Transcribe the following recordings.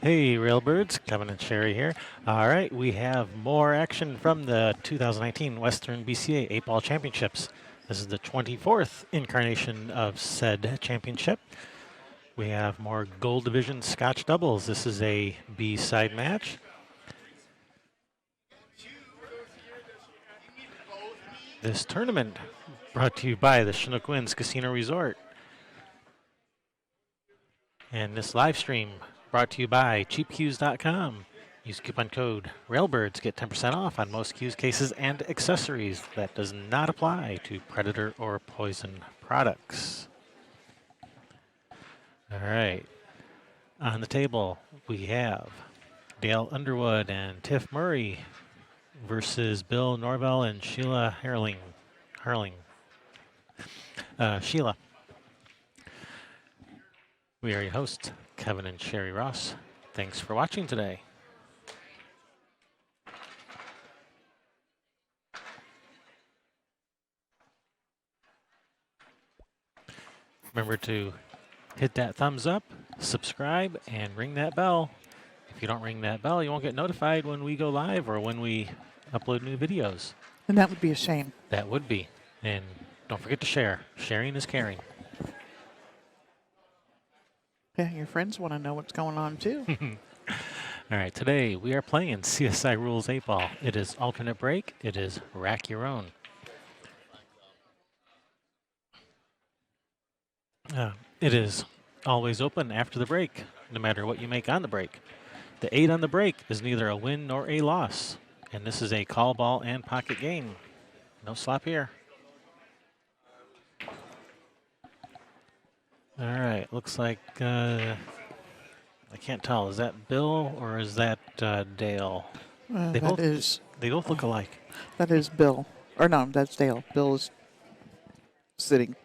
Hey, Railbirds, Kevin and Sherry here. All right, we have more action from the 2019 Western BCA 8-Ball Championships. This is the 24th incarnation of said championship. We have more Gold Division Scotch doubles. This is a B-side match. This tournament brought to you by the Chinook Winds Casino Resort. And this live stream brought to you by cheapcues.com. Use coupon code Railbirds, get 10% off on most Q's cases and accessories. That does not apply to Predator or Poison products. All right. On the table, we have Dale Underwood and Tiff Murray versus Bill Norvell and Sheila Haerling. Sheila. We are your hosts, Kevin and Sherry Ross. Thanks for watching today. Remember to hit that thumbs up, subscribe, and ring that bell. If you don't ring that bell, you won't get notified when we go live or when we upload new videos. And that would be a shame. That would be. And don't forget to share. Sharing is caring. Yeah, your friends want to know what's going on too. All right, today we are playing CSI Rules 8-Ball. It is alternate break. It is rack your own. It is always open after the break, no matter what you make on the break. The 8 on the break is neither a win nor a loss. And this is a call ball and pocket game. No slop here. All right, looks like, I can't tell. Is that Bill or is that Dale? They both look alike. That is Bill. Or no, that's Dale. Bill is sitting.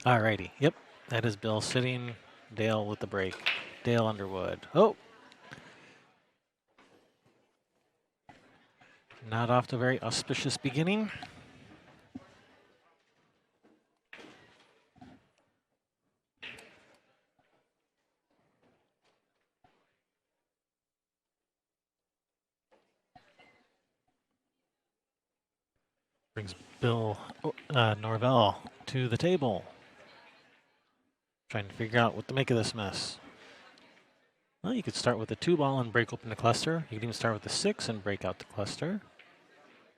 All righty. Yep, that is Bill sitting. Dale with the break. Dale Underwood. Oh! Not off to a very auspicious beginning. Brings Bill Norvell to the table. Trying to figure out what to make of this mess. Well, you could start with the 2-ball and break open the cluster. You could even start with the 6 and break out the cluster.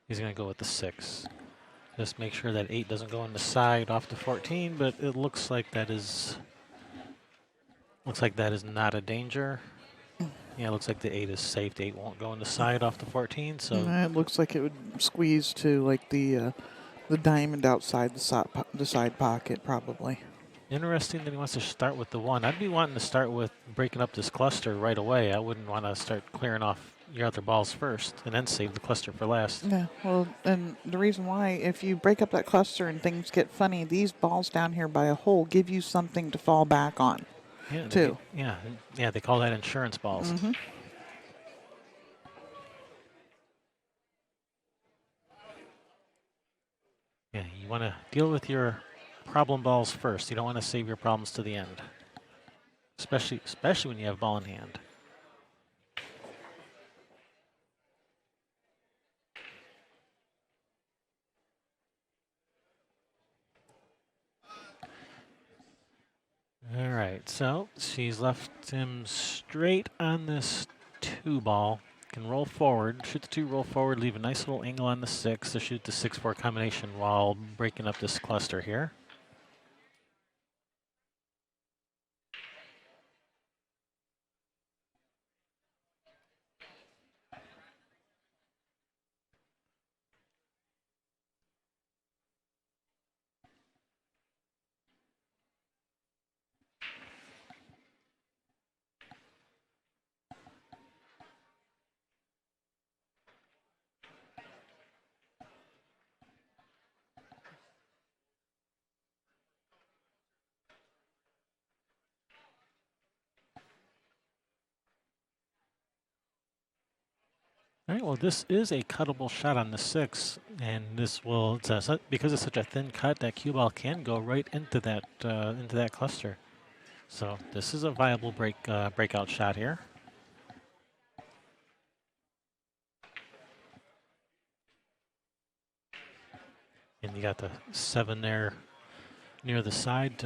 He's going to go with the 6. Just make sure that 8 doesn't go on the side off to 14, but it looks like that is not a danger. Yeah, it looks like the 8 is safe. The 8 won't go on the side off to 14, so It looks like it would squeeze to like the diamond outside the side pocket probably. interesting that he wants to start with the 1. I'd be wanting to start with breaking up this cluster right away. I wouldn't want to start clearing off your other balls first and then save the cluster for last. Yeah, well, and the reason why, if you break up that cluster and things get funny, these balls down here by a hole give you something to fall back on, Yeah, too. They call that insurance balls. Mm-hmm. Yeah, you want to deal with your problem balls first. You don't want to save your problems to the end, especially when you have ball in hand. All right, so she's left him straight on this 2-ball. Can roll forward, shoot the 2, roll forward, leave a nice little angle on the 6 to shoot the 6-4 combination while breaking up this cluster here. All right, well, this is a cuttable shot on the 6, and this will, because it's such a thin cut, that cue ball can go right into that cluster. So this is a viable breakout shot here. And you got the 7 there near the side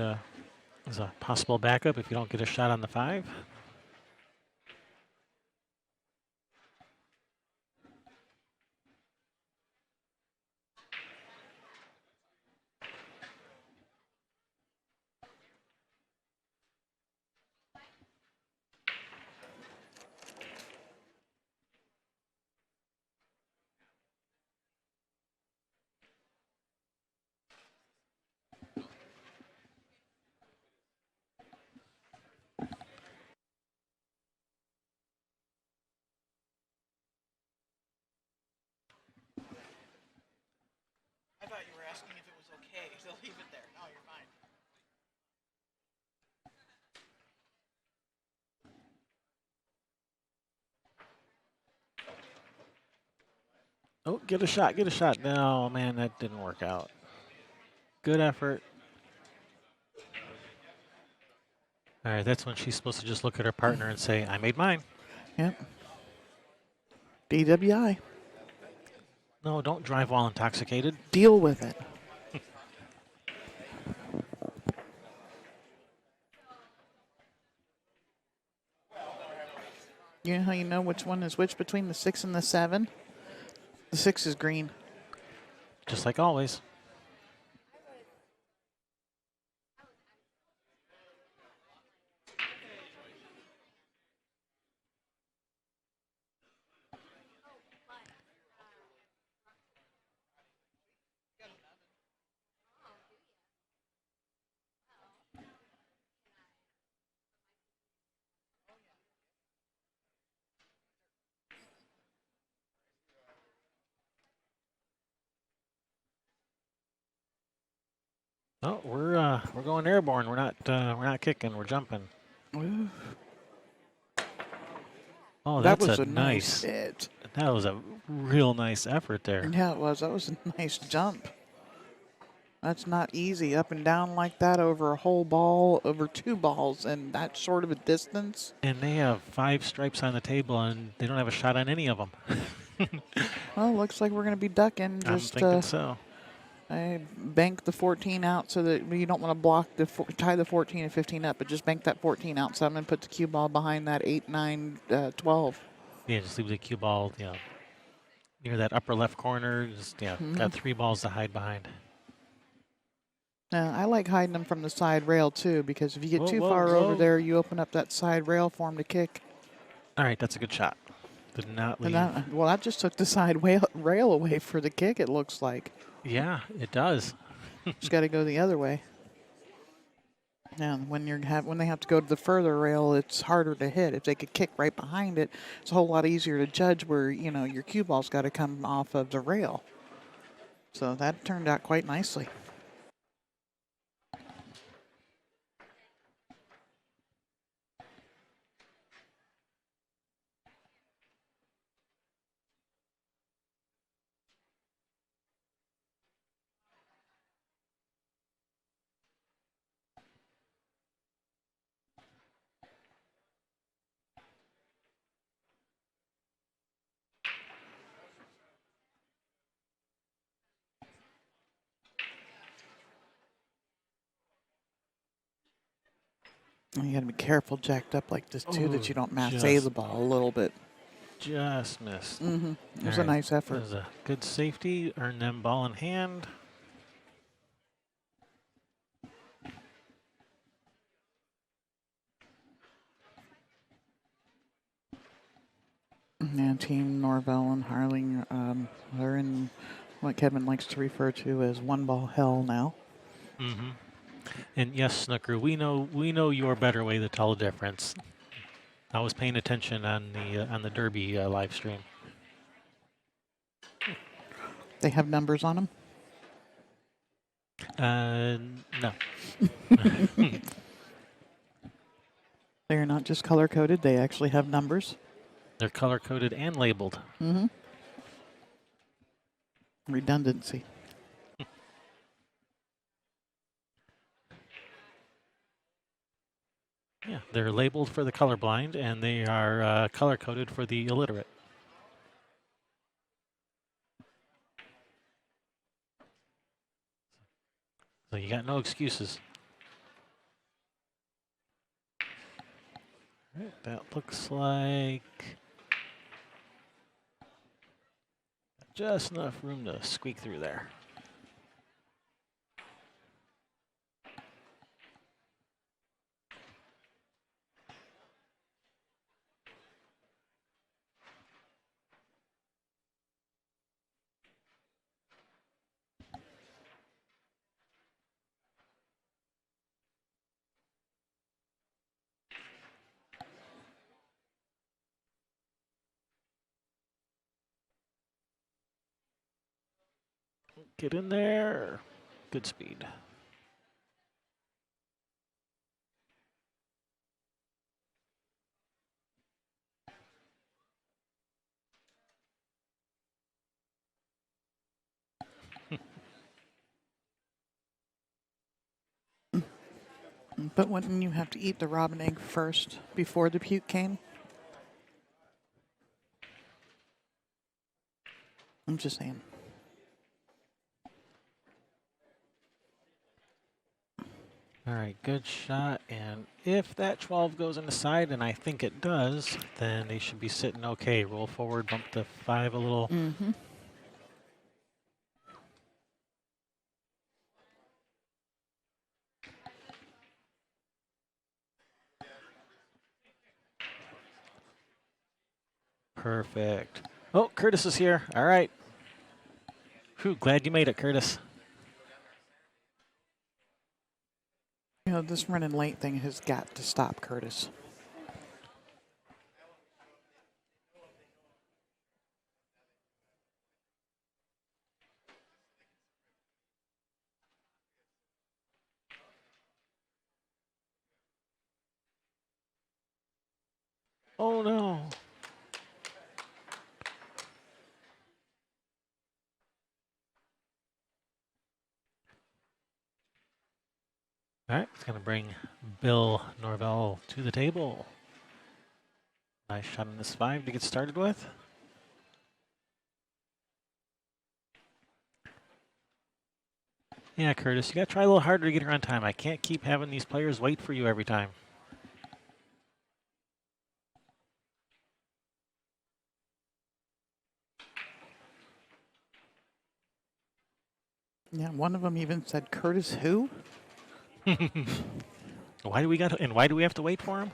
as a possible backup if you don't get a shot on the 5. I thought you were asking if it was okay to leave it there. No, you're fine. Oh, get a shot, get a shot. No, man, that didn't work out. Good effort. All right, that's when she's supposed to just look at her partner and say, I made mine. Yep. DWI. No, don't drive while intoxicated. Deal with it. You know how you know which one is which between the 6 and the 7? The 6 is green. Just like always. Oh, we're going airborne. We're not kicking. We're jumping. Ooh, Oh, that that's was a a nice nice. hit. That was a real nice effort there. Yeah, it was. That was a nice jump. That's not easy. Up and down like that over a whole ball, over 2 balls, and that short of a distance. And they have 5 stripes on the table, and they don't have a shot on any of them. Well, looks like we're going to be ducking. I'm Just thinking so. I bank the 14 out so that you don't want to block tie the 14 and 15 up, but just bank that 14 out. So I'm going to put the cue ball behind that 8, 9, 12. Yeah, just leave the cue ball, near that upper left corner. Just got 3 balls to hide behind. Now, I like hiding them from the side rail too, because if you get Whoa, too whoa, far over whoa. there, you open up that side rail for them to kick. All right, that's a good shot. Did not leave. And that just took the side rail away for the kick, it looks like. Yeah, it does. Just got to go the other way. Now, when they have to go to the further rail, it's harder to hit. If they could kick right behind it, it's a whole lot easier to judge where, your cue ball's got to come off of the rail. So that turned out quite nicely. You got to be careful jacked up like this too, that you don't massé the ball a little bit. Just missed. It was a nice effort. That was a good safety. Earn them ball in hand. And Team Norvell and Haerling are in what Kevin likes to refer to as one ball hell now. Mm-hmm. And yes, Snooker, we know your better way to tell the difference. I was paying attention on the Derby live stream. They have numbers on them? No. They are not just color coded; they actually have numbers. They're color coded and labeled. Redundancy. Yeah, they're labeled for the colorblind, and they are color-coded for the illiterate. So you got no excuses. All right, that looks like just enough room to squeak through there. Get in there. Good speed. But wouldn't you have to eat the robin egg first before the puke came? I'm just saying. All right, good shot. And if that 12 goes in the side, and I think it does, then they should be sitting okay. Roll forward, bump the 5 a little. Mm-hmm. Perfect. Oh, Curtis is here. All right. Whew, glad you made it, Curtis. You know, this running late thing has got to stop, Curtis. Oh, no. All right, it's going to bring Bill Norvell to the table. Nice shot on this 5 to get started with. Yeah, Curtis, you got to try a little harder to get here on time. I can't keep having these players wait for you every time. Yeah, one of them even said, Curtis who? Why do we have to wait for him?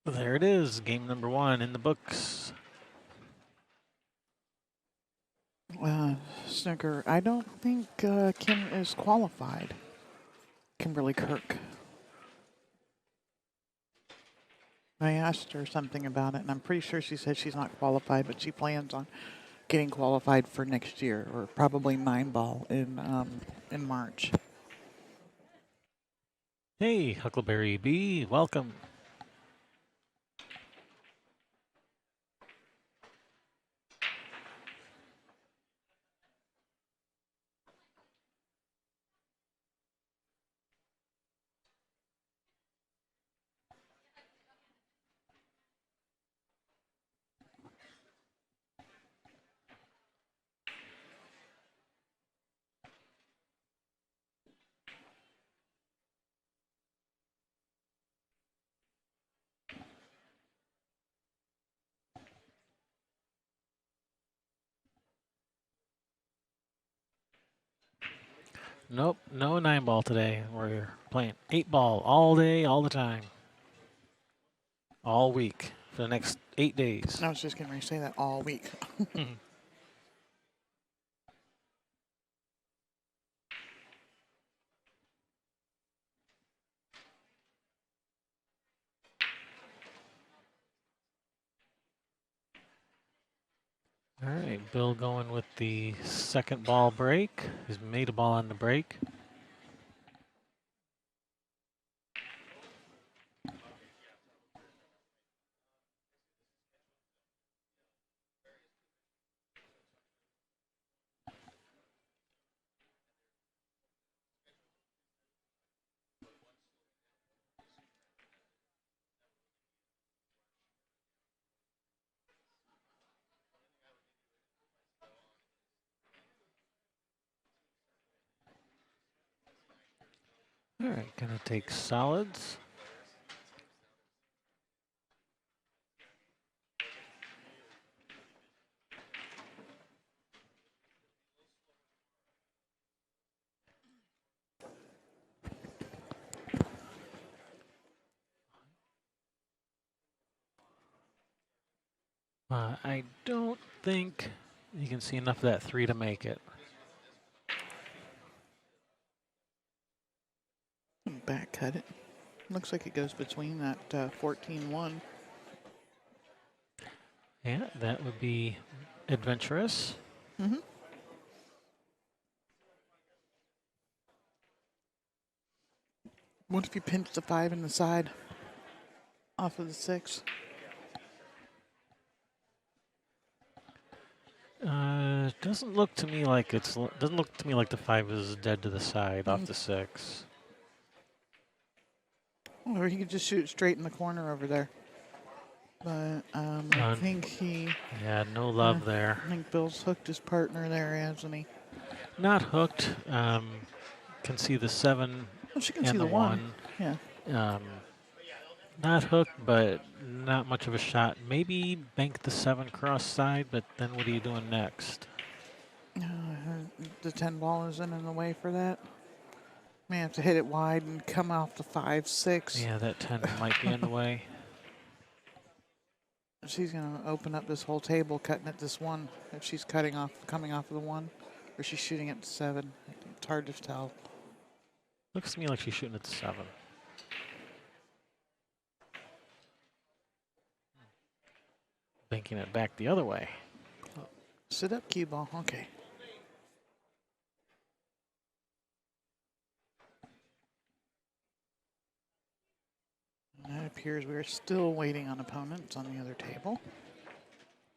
There it is, game number 1 in the books. Snooker, I don't think Kim is qualified. Kimberly Kirk. I asked her something about it, and I'm pretty sure she said she's not qualified, but she plans on getting qualified for next year, or probably 9-ball in March. Hey, Huckleberry B, welcome. Nope, no 9-ball today. We're playing 8-ball all day, all the time. All week for the next 8 days. I was just going to say that all week. All right, Bill going with the second ball break. He's made a ball on the break. All right, gonna take solids. I don't think you can see enough of that 3 to make it. Back cut it. Looks like it goes between that 14-1. Yeah, that would be adventurous. Mm-hmm. What if you pinch the 5 in the side off of the 6? Doesn't look to me like doesn't look to me like the 5 is dead to the side off Mm. the 6. Or he could just shoot straight in the corner over there. But I think he. Yeah, no love there. I think Bill's hooked his partner there, hasn't he? Not hooked. Can see the 7 Oh, she can see and the the 1. 1. Yeah. Not hooked, but not much of a shot. Maybe bank the 7 cross side, but then what are you doing next? The 10 ball isn't in the way for that. May have to hit it wide and come off the 5, 6. Yeah, that 10 might be in the way. She's going to open up this whole table cutting at this 1. If she's coming off of the 1, or she's shooting at the 7. It's hard to tell. Looks to me like she's shooting at the 7. Banking it back the other way. Sit up, cue ball. Okay. And it appears we're still waiting on opponents on the other table.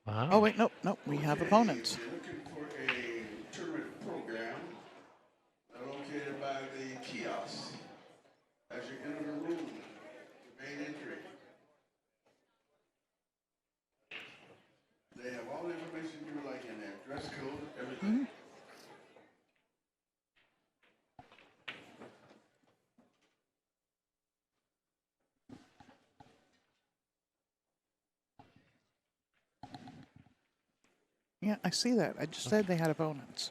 Wow. Oh, wait, nope, we have opponents. You're looking for a tournament program located by the kiosk as you enter the room, the main entry. They have all the information you would like in there, dress code, everything. Yeah, I see that. I just said they had opponents.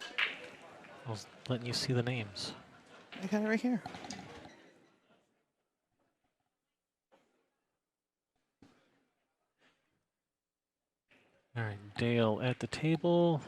I was letting you see the names. I got it right here. All right, Dale at the table.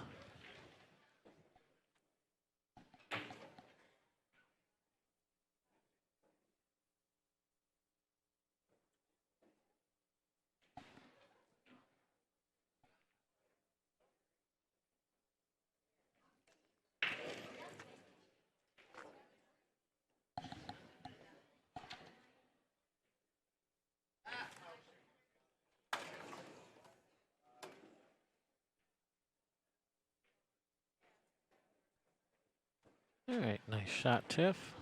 All right, nice shot, Tiff.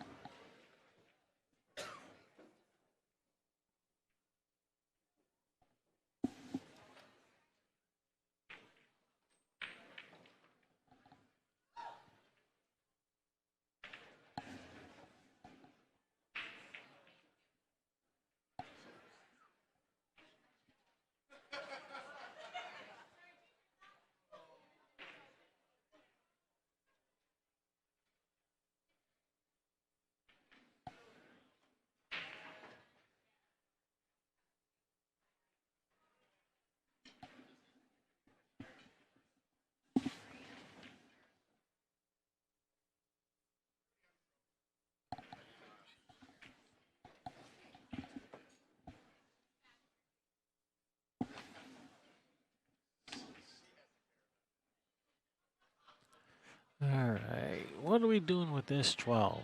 All right, what are we doing with this 12?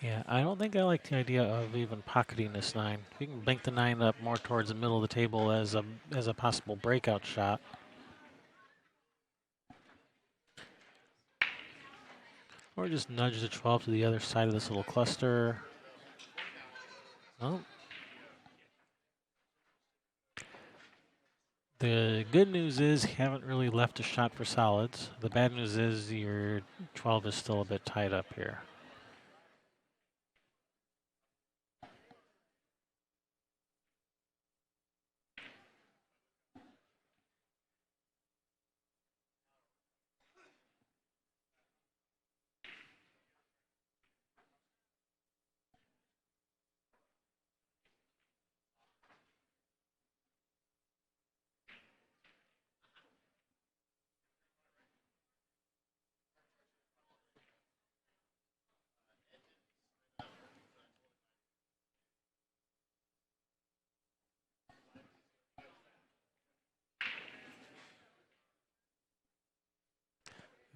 Yeah, I don't think I like the idea of even pocketing this 9. We can bank the 9 up more towards the middle of the table as a possible breakout shot. Or just nudge the 12 to the other side of this little cluster. Oh. The good news is you haven't really left a shot for solids. The bad news is your 12 is still a bit tied up here.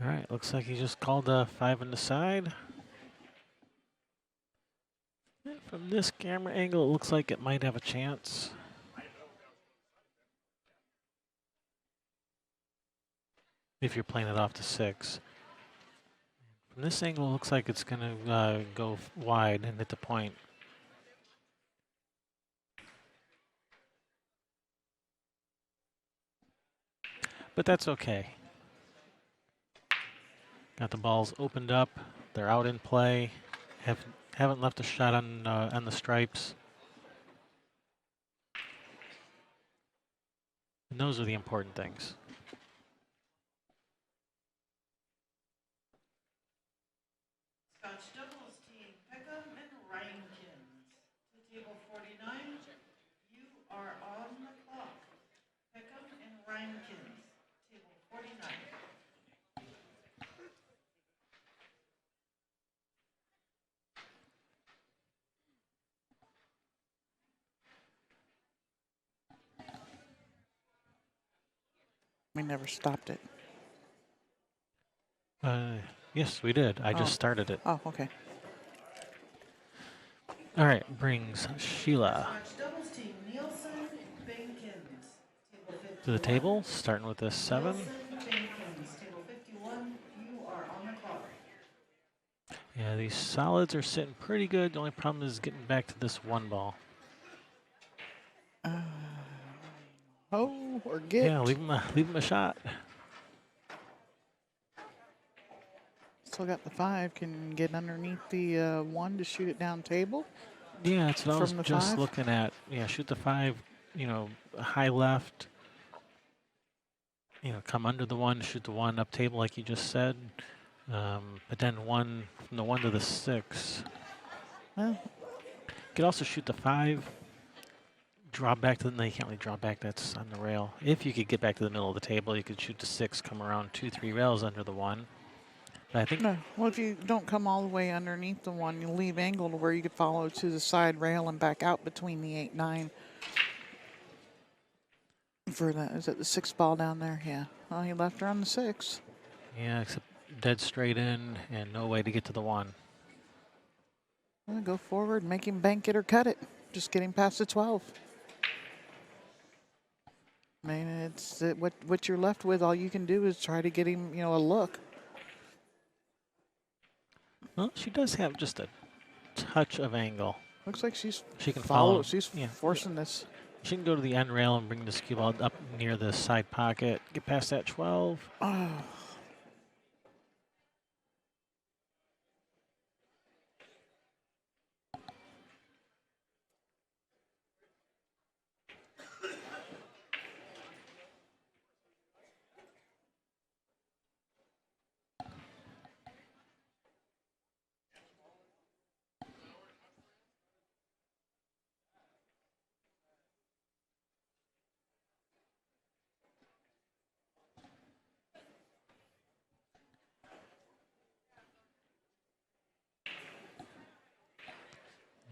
All right, looks like he just called a 5 on the side. And from this camera angle, it looks like it might have a chance. If you're playing it off to 6. From this angle, it looks like it's going to go wide and hit the point. But that's okay. Got the balls opened up. They're out in play. Haven't left a shot on the stripes. And those are the important things. Scotch doubles team Peckham and Rankins. To table 49, you are on the clock. Peckham and Rankins. Table 49. We never stopped it. Yes, we did. I Oh. just started it. Oh, okay. All right, brings Sheila Scotch doubles team Nielsen, Bankins. Table 51. to the table, starting with this 7. Nielsen, Bankins. Table 51, you are on the clock. Yeah, these solids are sitting pretty good. The only problem is getting back to this 1 ball. Oh, or get. Yeah, leave him a shot. Still got the 5. Can get underneath the 1 to shoot it down table. Yeah, that's what I was From the just 5? looking at. Yeah, shoot the 5, high left. Come under the 1, shoot the 1 up table like you just said. But then from the 1 to the 6. Well, You could also shoot the 5, draw back to no, you can't really draw back, that's on the rail. If you could get back to the middle of the table, you could shoot the 6, come around 2-3 rails under the 1. But I think no. Well, if you don't come all the way underneath the 1, you leave angle to where you could follow to the side rail and back out between the 8, 9. For that, is it the 6 ball down there? Yeah. Well, he left her on the 6. yeah, except dead straight in and no way to get to the 1. Well, go forward, make him bank it or cut it. Just get him past the 12. I mean, it's what you're left with. All you can do is try to get him, a look. Well, she does have just a touch of angle. Looks like she's She can follow. She's Yeah. forcing this. She can go to the end rail and bring this cue ball up near the side pocket. Get past that 12. Oh.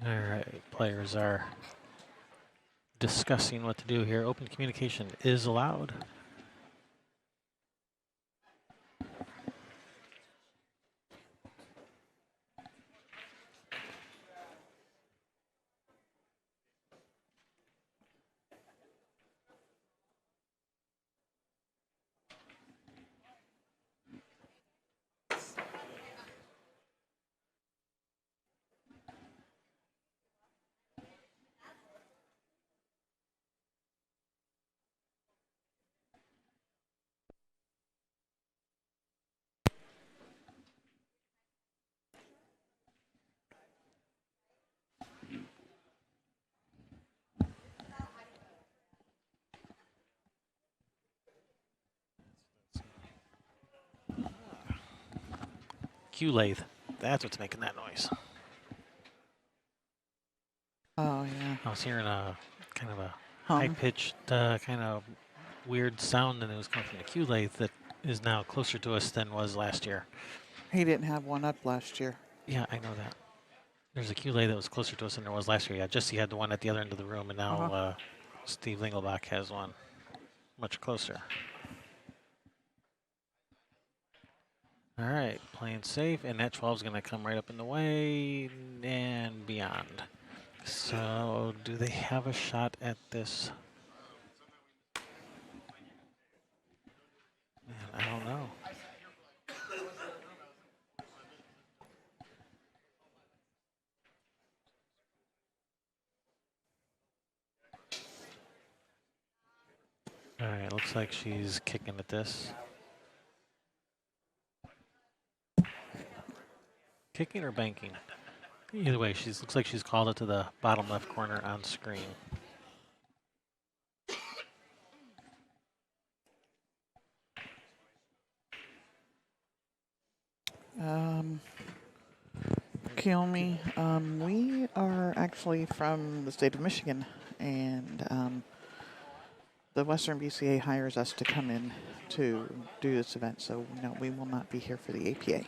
All right, players are discussing what to do here. Open communication is allowed. Q lathe. That's what's making that noise. Oh, yeah. I was hearing a kind of a Hum. high-pitched, kind of weird sound, and it was coming from the Q lathe that is now closer to us than was last year. He didn't have one up last year. Yeah, I know that. There's a Q lathe that was closer to us than there was last year. Yeah, Jesse had the one at the other end of the room, and now Steve Lingelbach has one much closer. All right, playing safe, and that 12 is going to come right up in the way and beyond. So, do they have a shot at this? Man, I don't know. All right, looks like she's kicking at this. Kicking or banking? Either way, looks like she's called it to the bottom left corner on screen. Kill me. We are actually from the state of Michigan, and the Western BCA hires us to come in to do this event, so no, we will not be here for the APA.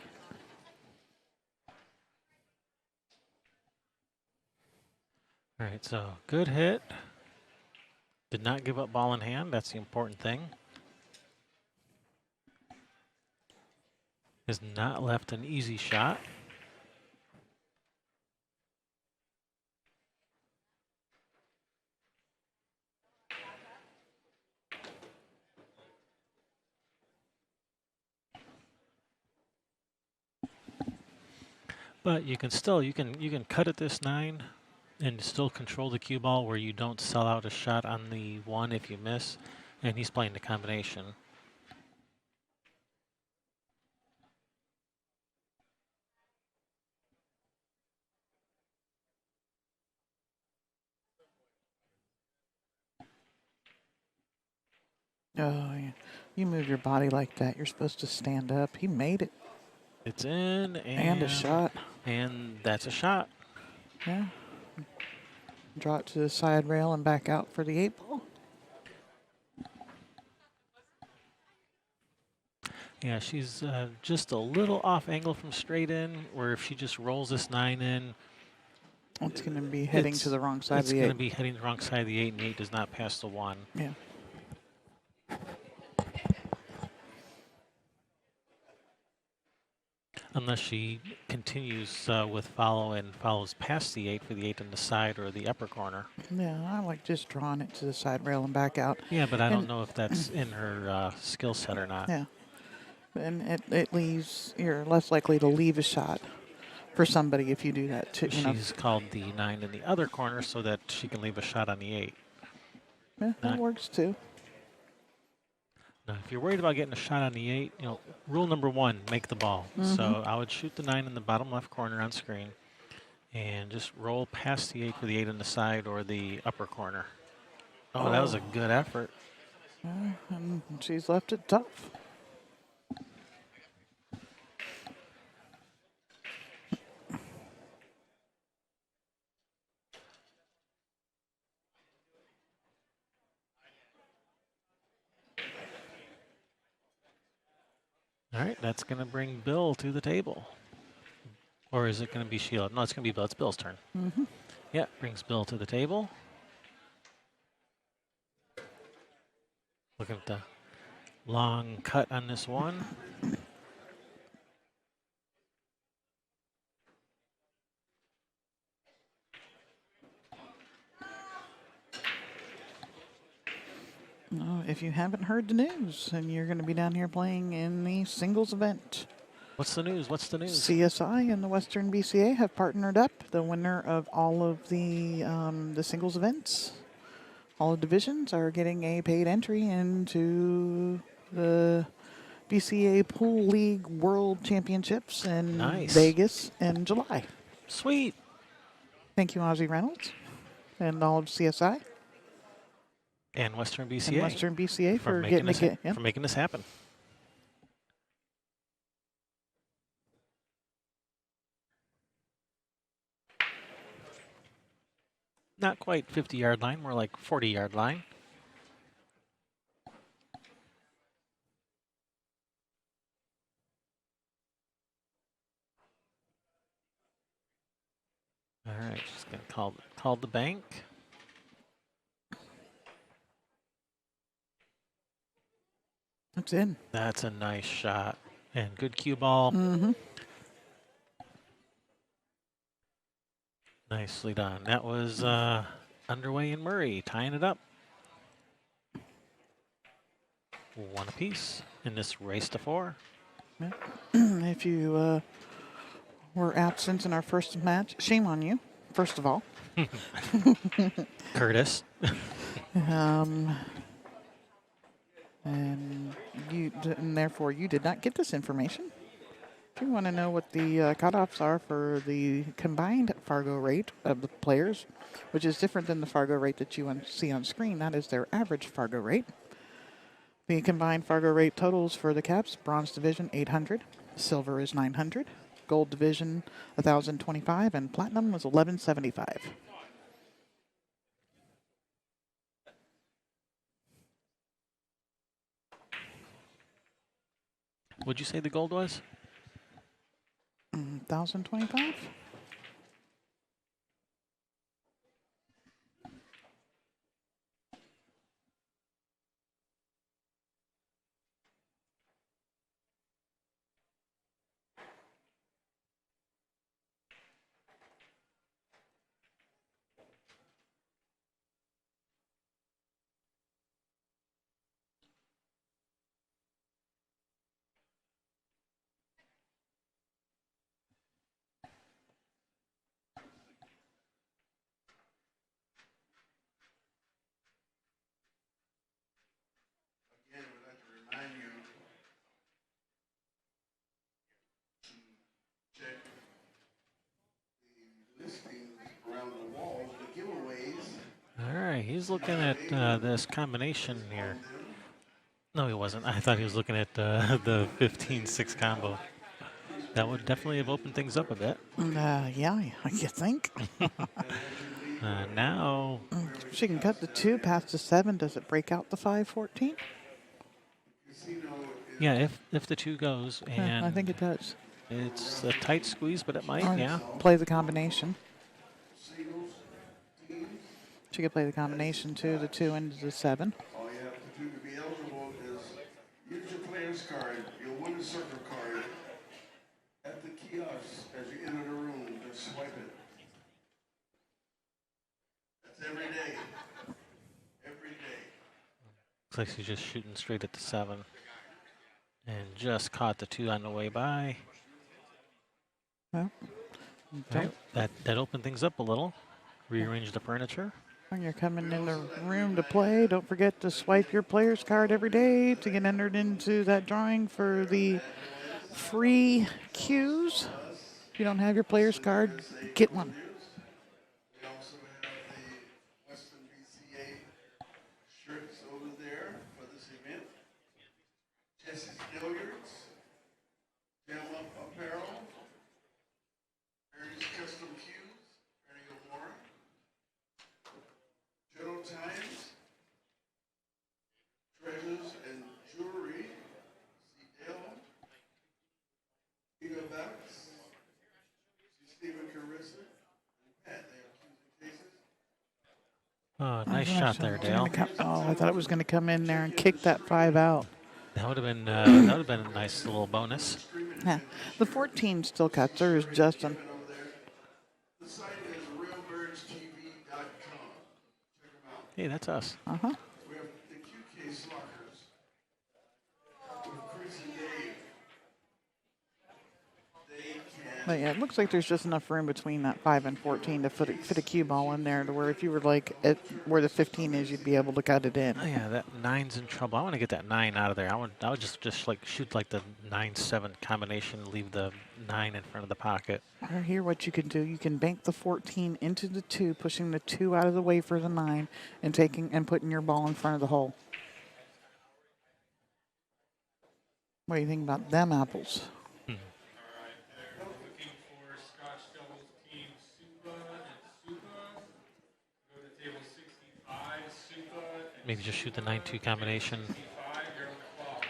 All right, so good hit. Did not give up ball in hand. That's the important thing. Has not left an easy shot. But you can still you can cut at this 9 and still control the cue ball where you don't sell out a shot on the 1 if you miss, and he's playing the combination. Oh, yeah. You move your body like that, you're supposed to stand up. He made it. It's in And a shot. And that's a shot. Yeah. Draw it to the side rail and back out for the 8 ball. Yeah, she's just a little off angle from straight in, where if she just rolls this 9 in, It's going to be heading to the wrong side of the 8. It's going to be heading the wrong side of the 8, and the 8 does not pass the 1. Yeah. Unless she continues with follow and follows past the 8 for the 8 in the side or the upper corner. Yeah, I like just drawing it to the side rail and back out. Yeah, but I don't know if that's in her skill set or not. Yeah. And it leaves, you're less likely to leave a shot for somebody if you do that too. She's called the 9 in the other corner so that she can leave a shot on the 8. Yeah, that works too. Now, if you're worried about getting a shot on the 8, rule number 1, make the ball. So I would shoot the 9 in the bottom left corner on screen and just roll past the 8 for the 8 in the side or the upper corner. Oh, that was a good effort. And she's left it tough. All right, that's going to bring Bill to the table. Or is it going to be Sheila? No, it's going to be Bill. It's Bill's turn. Yeah, brings Bill to the table. Looking at the long cut on this one. No, if you haven't heard the news, and you're going to be down here playing in the singles event. What's the news? What's the news? CSI and the Western BCA have partnered up. The winner of all of the singles events, all the divisions, are getting a paid entry into the BCA Pool League World Championships in Nice. Vegas in July. Sweet. Thank you, Ozzy Reynolds, and all of CSI And Western BCA. and Western BCA for making getting this it. for making this happen. Not quite 50-yard line, more like 40-yard line. All right, just gonna call the bank. That's in. That's a nice shot and good cue ball. Mm-hmm. Nicely done. That was Underway and Murray tying it up. One apiece in this race to 4. If you were absent in our first match, shame on you, first of all. Curtis. And therefore you did not get this information. If you want to know what the cutoffs are for the combined Fargo rate of the players, which is different than the Fargo rate that you see on screen, that is their average Fargo rate. The combined Fargo rate totals for the Caps: Bronze Division 800, Silver is 900, Gold Division 1,025, and Platinum was 1,175. What'd you say the gold was? 1,025. Again, we'd like to remind you to check the listings around the walls, the giveaways. All right, he's looking at this combination here. No, he wasn't. I thought he was looking at the 15-6 combo. That would definitely have opened things up a bit. Yeah, you think? Now, She can cut the 2 past the 7. Does it break out the 5-14? yeah, if the 2 goes, and I think it does. it's a tight squeeze, but it might, Or yeah. play the combination. She could play the combination too, the 2 into the 7. All you have to do to be eligible is use your player's card. You'll win a circle card at the kiosk as you enter the room. Just swipe it. That's every day. Every day. Looks like she's just shooting straight at the 7. And just caught the 2 on the way by. Well, Right, that opened things up a little. Rearrange the furniture. when you're coming in the room to play, don't forget to swipe your player's card every day to get entered into that drawing for the free cues. If you don't have your player's card, get one. We also have the Western BCA shirts over there for this event. Jesse's Billiards, Jam Up Apparel, Mary's Custom Cues, Mary Gilmore, Journal Times, Treasures and Jewelry, C. Dale, Eva Bucks, C. Stephen Carissa, Oh, nice shot there, Dale. Oh, I thought it was going to come in there and kick that 5 out. That would have been a nice little bonus. Yeah. The 14 still cuts. There is Justin. Over there. The site is realbirdstv.com. Check them out. Hey, that's us. Uh-huh. We have the QK Slockers with Chris and Dave. They can. But yeah, it looks like there's just enough room between that 5 and 14 to fit a cue ball in there to where if you were like at where the 15 is, you'd be able to cut it in. Oh yeah, that 9's in trouble. I want to get that 9 out of there. I would just like shoot like the 9-7 combination, leave the 9 in front of the pocket. Or here, what you can do, you can bank the 14 into the 2, pushing the 2 out of the way for the 9, and putting your ball in front of the hole. What do you think about them apples? All right, they're looking for Scotch doubles team Supa and Supa. Go to table 65, Supa. And Maybe just shoot the 9-2 combination. 65, you're on the clock.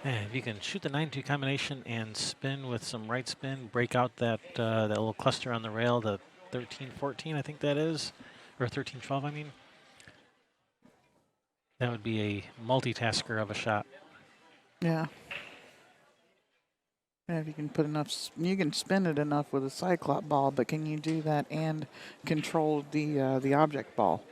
And if you can shoot the 9-2 combination and spin with some right spin, break out that that little cluster on the rail, the 13-14, I think that is, or 13-12, I mean. That would be a multitasker of a shot. Yeah. Yeah, if you can put enough, you can spin it enough with a cyclop ball, but can you do that and control the object ball?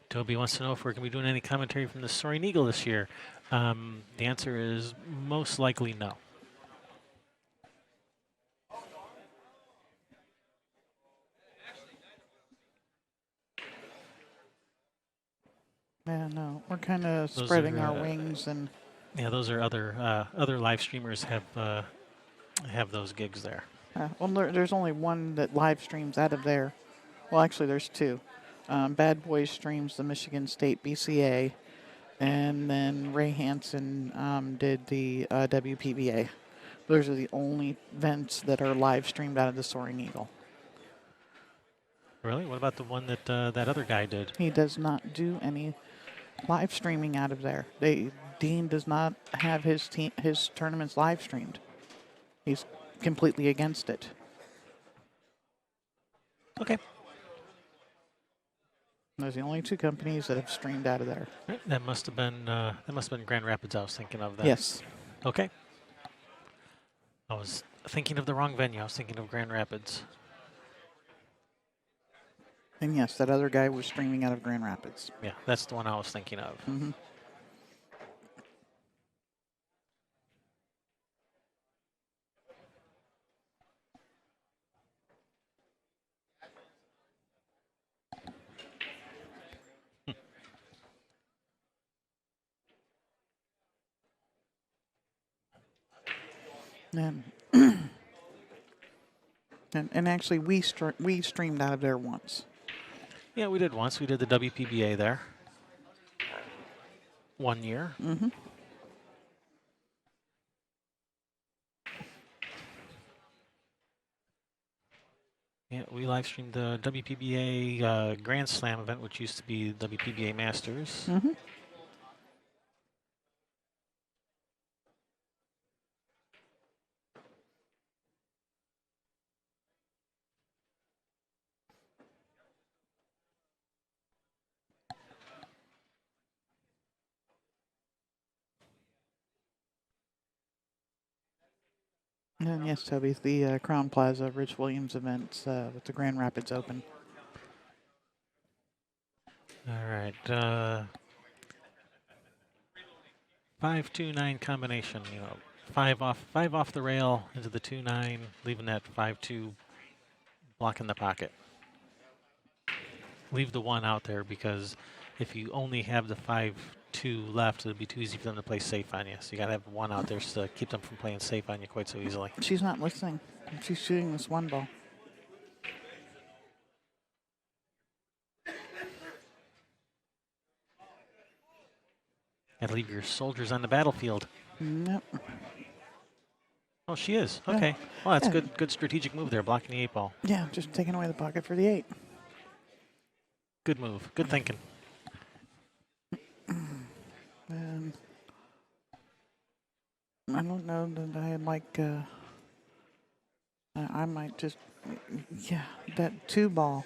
Toby wants to know if we're going to be doing any commentary from the Soaring Eagle this year. The answer is most likely no. Yeah, no, we're kind of Those spreading are, our wings and. Yeah, those are other live streamers have those gigs there. Well, there's only one that live streams out of there. Well, actually, there's 2. Bad Boys streams the Michigan State BCA, and then Ray Hansen did the WPBA. Those are the only events that are live streamed out of the Soaring Eagle. Really? What about the one that that other guy did? He does not do any live streaming out of there. Dean does not have his tournaments live streamed. He's completely against it. Okay. There's the only 2 companies that have streamed out of there. That must have been Grand Rapids I was thinking of then. Yes. Okay. I was thinking of the wrong venue. I was thinking of Grand Rapids. And yes, that other guy was streaming out of Grand Rapids. Yeah, that's the one I was thinking of. Mm-hmm. And, and actually, we streamed out of there once. Yeah, we did once. We did the WPBA there. 1 year. Mm-hmm. Yeah, we live streamed the WPBA Grand Slam event, which used to be WPBA Masters. Mm-hmm. And yes, Toby, the Crown Plaza Rich Williams events with the Grand Rapids Open. All right. 5-2-9 combination. You know, five off the rail into the 2-9, leaving that 5-2 block in the pocket. Leave the 1 out there because if you only have the 5-2 left, it'll be too easy for them to play safe on you. So you got to have 1 out there to keep them from playing safe on you quite so easily. She's not listening. She's shooting this 1 ball. Got to leave your soldiers on the battlefield. Nope. Oh, she is. Yeah. Okay. Well, that's Yeah. good strategic move there, blocking the 8 ball. Yeah, just taking away the pocket for the 8. Good move. Good thinking. no, then I like. I might just, yeah, that 2 ball.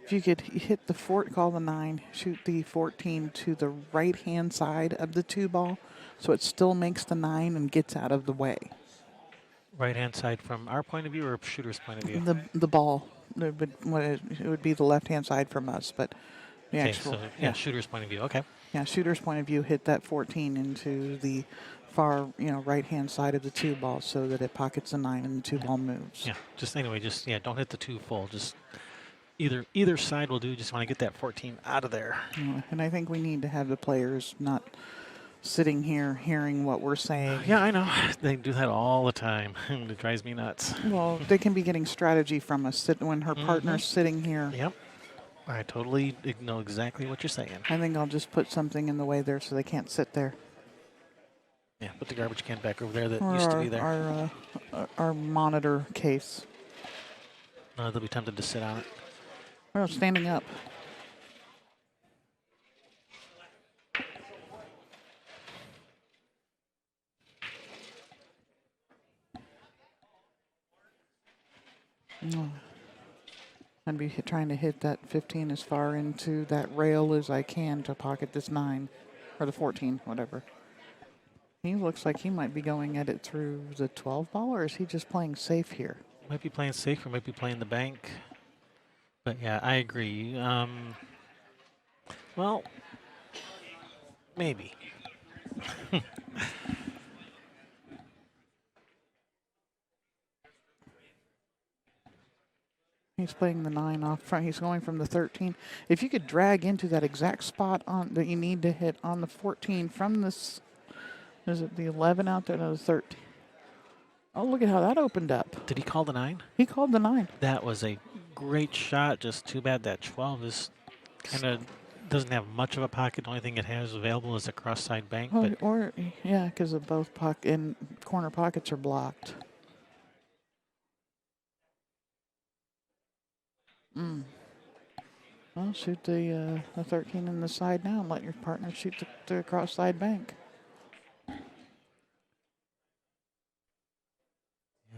If you could hit the call the 9, shoot the 14 to the right hand side of the 2 ball, so it still makes the 9 and gets out of the way. Right hand side from our point of view or shooter's point of view? The ball, it would be the left hand side from us, but the Okay, actual, so yeah, shooter's point of view. Okay. yeah, shooter's point of view, hit that 14 into the far, right hand side of the 2 ball so that it pockets the 9 and the 2 ball moves. Yeah. Just anyway, just don't hit the 2 full. Just either side will do. Just want to get that 14 out of there. And I think we need to have the players not sitting here hearing what we're saying. Yeah, I know. They do that all the time. It drives me nuts. Well, they can be getting strategy from us when her partner's sitting here. Yep. I totally know exactly what you're saying. I think I'll just put something in the way there so they can't sit there. Yeah, put the garbage can back over there that Or used to be there. our monitor case. No, they'll be tempted to sit on it. Well, standing up. I'd be trying to hit that 15 as far into that rail as I can to pocket this 9, or the 14, whatever. He looks like he might be going at it through the 12 ball, or is he just playing safe here? Might be playing safe or might be playing the bank. But yeah, I agree. Well, maybe. He's playing the 9 off front. He's going from the 13. If you could drag into that exact spot that you need to hit on the 14 from this, is it the 11 out there? No, the 13. Oh, look at how that opened up. Did he call the 9? He called the 9. That was a great shot. Just too bad that 12 is kind of doesn't have much of a pocket. The only thing it has available is a cross side bank. But Yeah, because of both corner pockets are blocked. Well, shoot the 13 in the side now and let your partner shoot the cross side bank.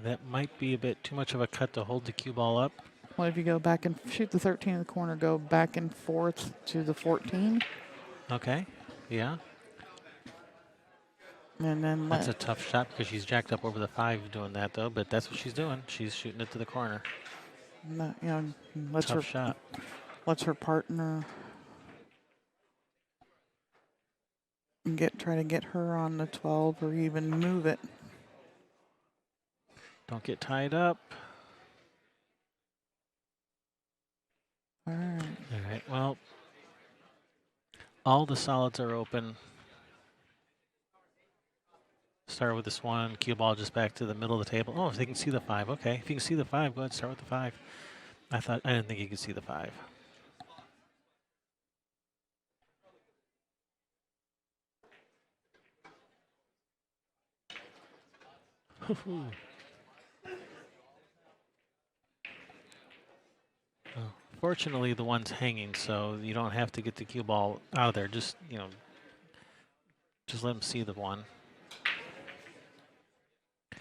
That might be a bit too much of a cut to hold the cue ball up. Well, if you go back and shoot the 13 in the corner, go back and forth to the 14. Okay, yeah. And then That's a tough shot because she's jacked up over the 5 doing that, though. But that's what she's doing. She's shooting it to the corner. Tough shot. Lets her partner try to get her on the 12 or even move it. Don't get tied up. All right. All right, well, all the solids are open. Start with this one, cue ball just back to the middle of the table. Oh, if they can see the 5, okay. If you can see the 5, go ahead, start with the 5. I didn't think you could see the 5. Fortunately, the one's hanging, so you don't have to get the cue ball out of there. Just just let them see the 1. I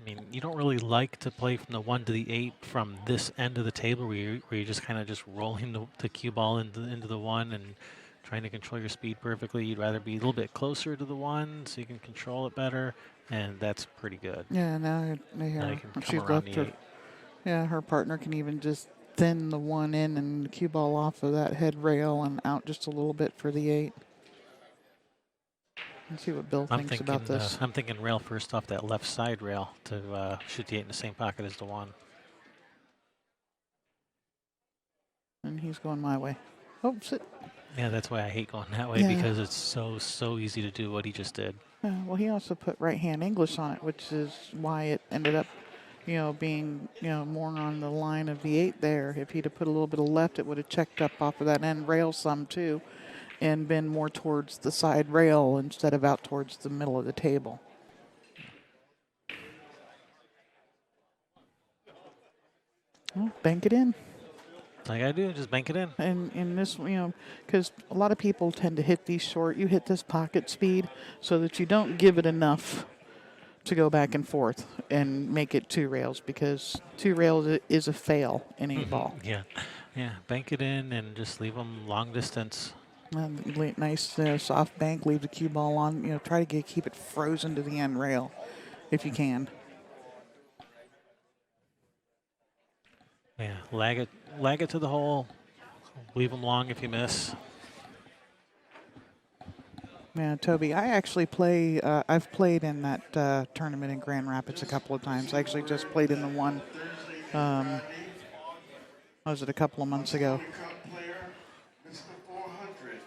mean, you don't really like to play from the 1 to the 8 from this end of the table where you're just kind of just rolling the cue ball into the 1 and trying to control your speed perfectly. You'd rather be a little bit closer to the 1 so you can control it better, and that's pretty good. Yeah, now Now you can she's come around left the her. 8. Yeah, her partner can even just thin the 1 in and the cue ball off of that head rail and out just a little bit for the 8. Let's see what Bill thinks about this. I'm thinking rail first off that left side rail to shoot the 8 in the same pocket as the 1. And he's going my way. Oh, sit. Yeah, that's why I hate going that way because it's so easy to do what he just did. Well, he also put right-hand English on it, which is why it ended up, being, more on the line of the 8 there. If he'd have put a little bit of left, it would have checked up off of that end rail some too and been more towards the side rail instead of out towards the middle of the table. Well, bank it in. All you gotta do is just bank it in. And in this, because a lot of people tend to hit these short. You hit this pocket speed so that you don't give it enough to go back and forth and make it 2 rails, because 2 rails is a fail in 8-ball. Yeah, yeah. Bank it in and just leave them long distance. Nice soft bank, leave the cue ball on. Try to keep it frozen to the end rail if you can. Yeah, lag it to the hole. Leave them long if you miss. Yeah, Toby, I actually play. I've played in that tournament in Grand Rapids a couple of times. I actually just played in the one. Was it a couple of months ago? Stanley Cup player, Mr. 400,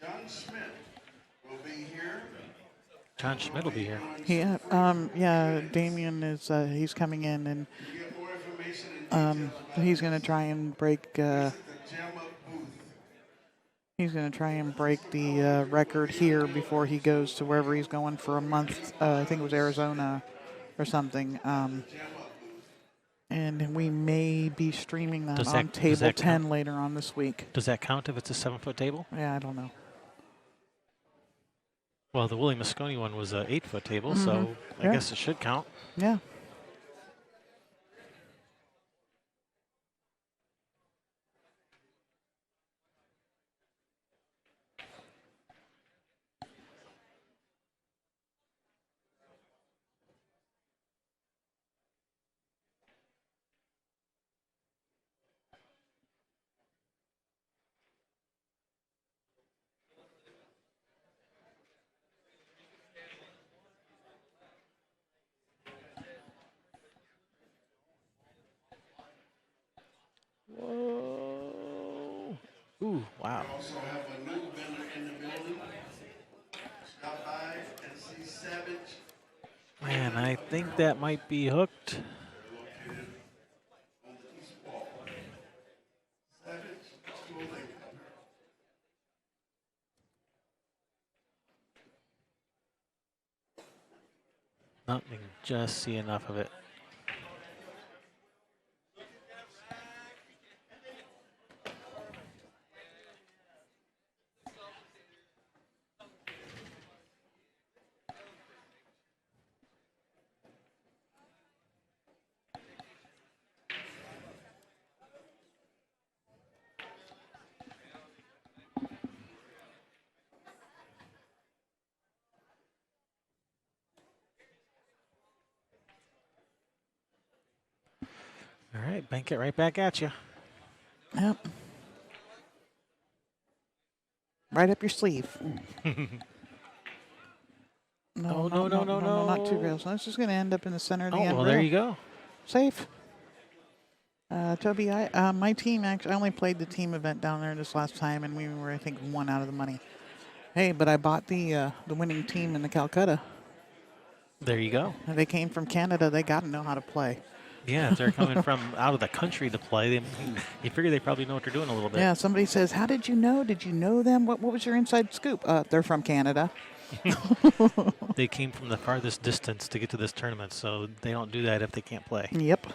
John Smith, will be here. John Schmidt will be here. Yeah. Damien is. He's coming in, and To get more information and details about he's going to try and break. visit the Gem Up booth. He's going to try and break the record here before he goes to wherever he's going for a month. I think it was Arizona or something. And we may be streaming that on Table 10 later on this week. Does that count if it's a 7-foot table? Yeah, I don't know. Well, the Willie Mosconi one was a 8-foot table, so I guess it should count. Yeah. Whoa. Ooh, wow. We also have a new vendor in the building. Stop by and see Savage. Man, I think that might be hooked. Located on the east wall. Savage Clothing. Nothing, just see enough of it. All right, bank it right back at you. Yep. Right up your sleeve. No, no, no. not 2 rails. No, it's just going to end up in the center of the Oh, end well, rail. there you go. Safe. Toby, my team actually, I only played the team event down there this last time, and we were, I think, 1 out of the money. Hey, but I bought the winning team in the Calcutta. There you go. They came from Canada. They got to know how to play. Yeah, if they're coming from out of the country to play, you figure they probably know what they're doing a little bit. Yeah, somebody says, how did you know? Did you know them? What was your inside scoop? They're from Canada. They came from the farthest distance to get to this tournament, so they don't do that if they can't play. Yep.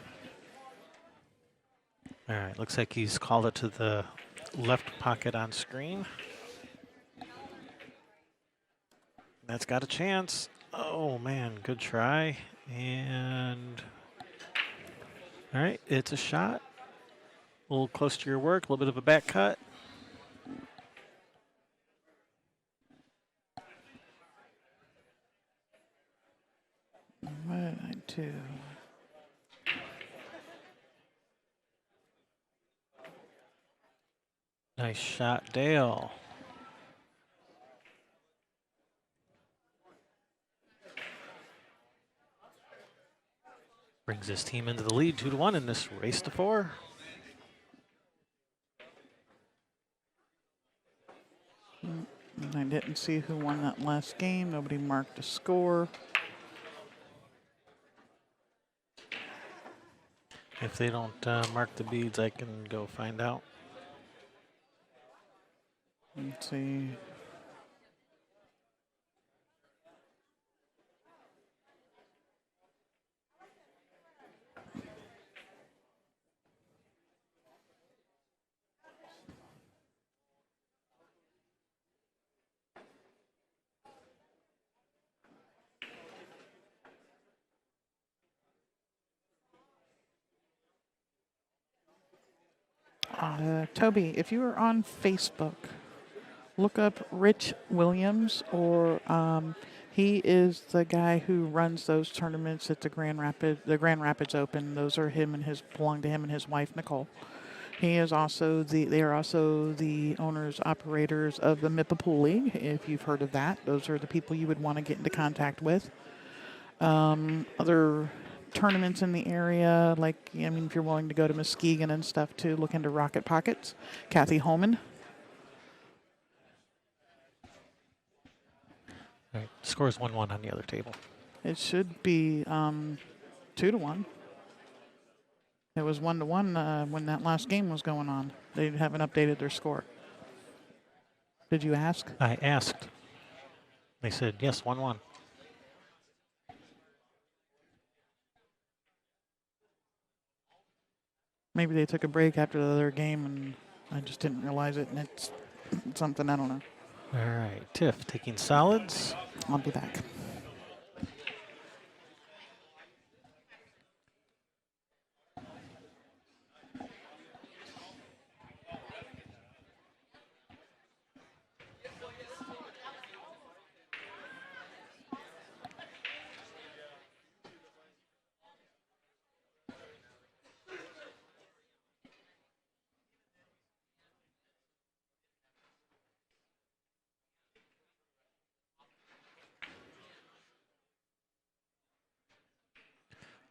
All right, looks like he's called it to the left pocket on screen. That's got a chance. Oh, man, good try. And, all right, it's a shot. A little close to your work, a little bit of a back cut. What did I do? Nice shot, Dale. Brings his team into the lead 2-1 in this race to 4. I didn't see who won that last game. Nobody marked a score. If they don't mark the beads, I can go find out. Let's see. Toby, if you are on Facebook, look up Rich Williams, or he is the guy who runs those tournaments at the Grand Rapids Open. Those are belong to him and his wife Nicole. They are also the owners, operators of the MIPA Pool League, if you've heard of that. Those are the people you would want to get into contact with. Other tournaments in the area, like, if you're willing to go to Muskegon and stuff too, look into Rocket Pockets. Kathy Holman. All right, score's 1-1 on the other table. It should be 2-1. It was 1-1 when that last game was going on. They haven't updated their score. Did you ask? I asked. They said yes, 1-1. Maybe they took a break after the other game and I just didn't realize it, and it's something I don't know. All right, Tiff taking solids. I'll be back.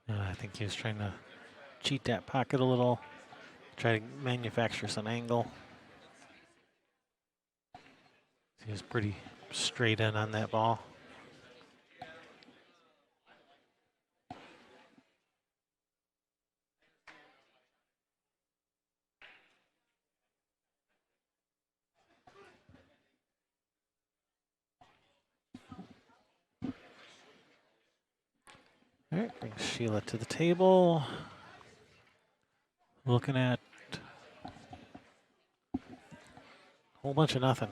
I think he was trying to cheat that pocket a little, try to manufacture some angle. He was pretty straight in on that ball. All right, brings Sheila to the table. Looking at a whole bunch of nothing.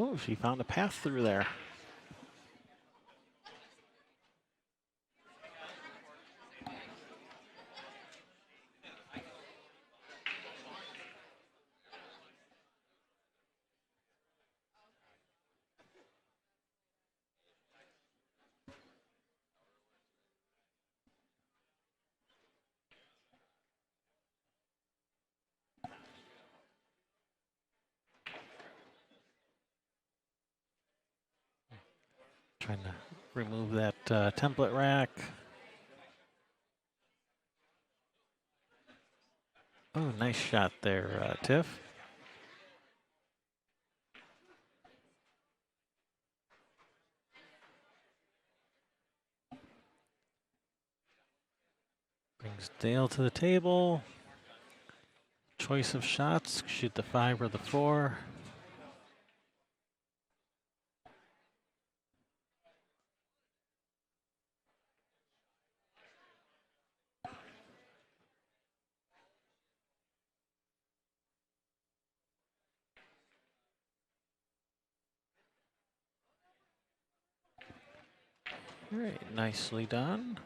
Oh, she found a path through there. Trying to remove that template rack. Oh, nice shot there, Tiff. Brings Dale to the table. Choice of shots, shoot the 5 or the 4. All right, nicely done.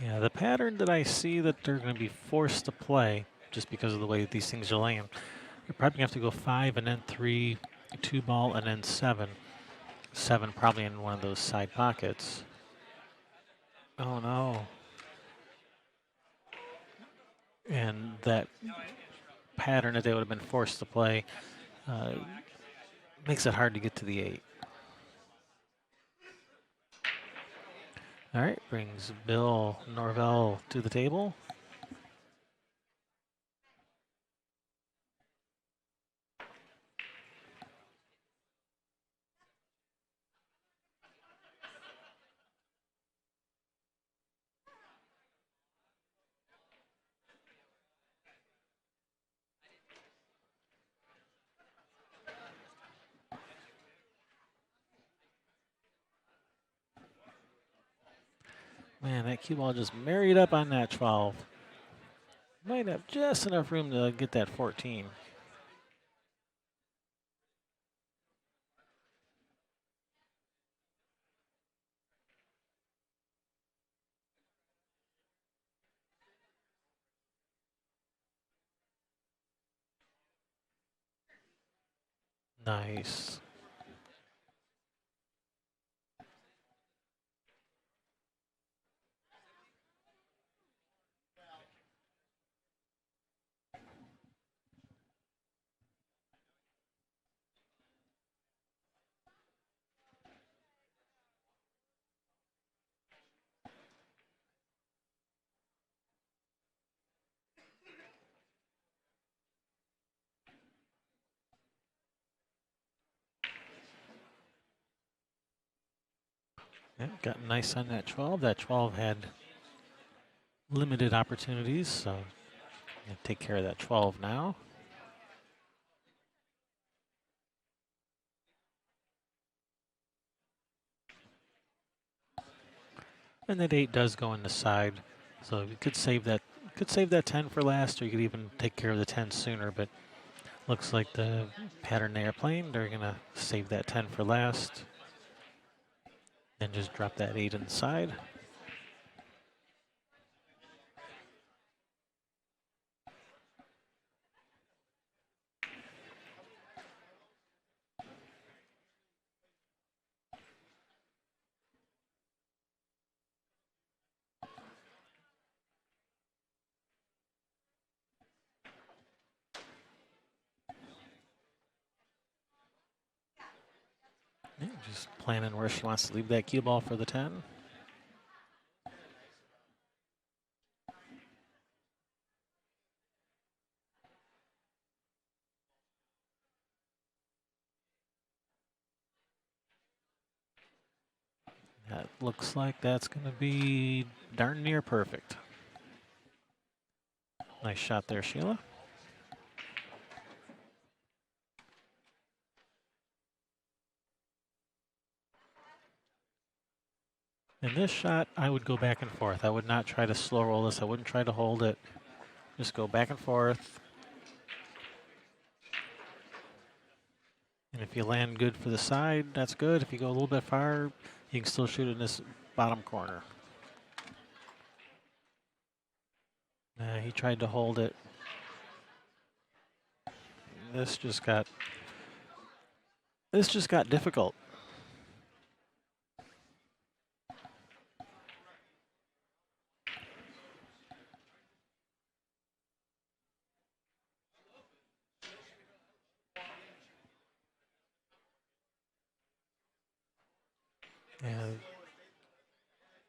Yeah, the pattern that I see that they're going to be forced to play, just because of the way these things are laying, you're probably going to have to go 5 and then 3, 2 ball, and then 7. 7 probably in one of those side pockets. Oh no. And that pattern that they would have been forced to play makes it hard to get to the 8. All right, brings Bill Norvell to the table. Man, that cue ball just married up on that 12. Might have just enough room to get that 14. Nice. Yeah, got nice on that 12. That 12 had limited opportunities, so gonna take care of that 12 now. And that 8 does go in the side, so you could save that. Could save that 10 for last, or you could even take care of the 10 sooner. But looks like the pattern they are playing, they're gonna save that 10 for last, then just drop that 8 in the side. Yeah, just planning where she wants to leave that cue ball for the 10. That looks like that's going to be darn near perfect. Nice shot there, Sheila. In this shot, I would go back and forth. I would not try to slow roll this. I wouldn't try to hold it. Just go back and forth. And if you land good for the side, that's good. If you go a little bit far, you can still shoot in this bottom corner. He tried to hold it. This just got difficult. And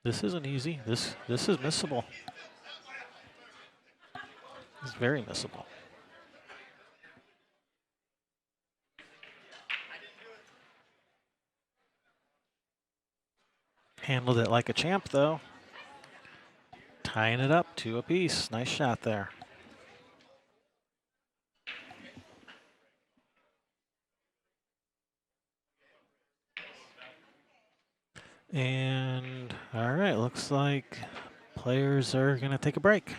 this isn't easy. This is missable. It's very missable. Handled it like a champ, though. Tying it up 2 apiece. Nice shot there. And all right, looks like players are going to take a break.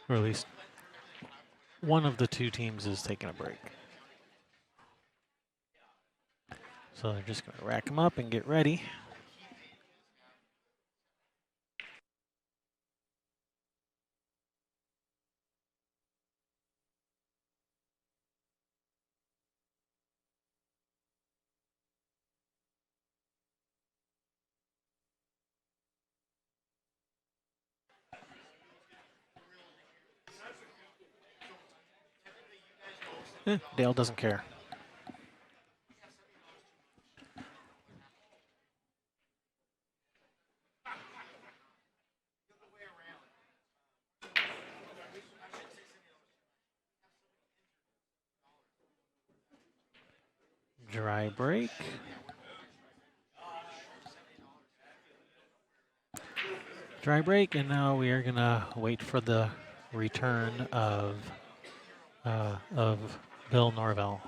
Or at least one of the 2 teams is taking a break. So they're just going to rack them up and get ready. Dale doesn't care. Dry break. dry break, and now we are gonna wait for the return of Bill Norvell.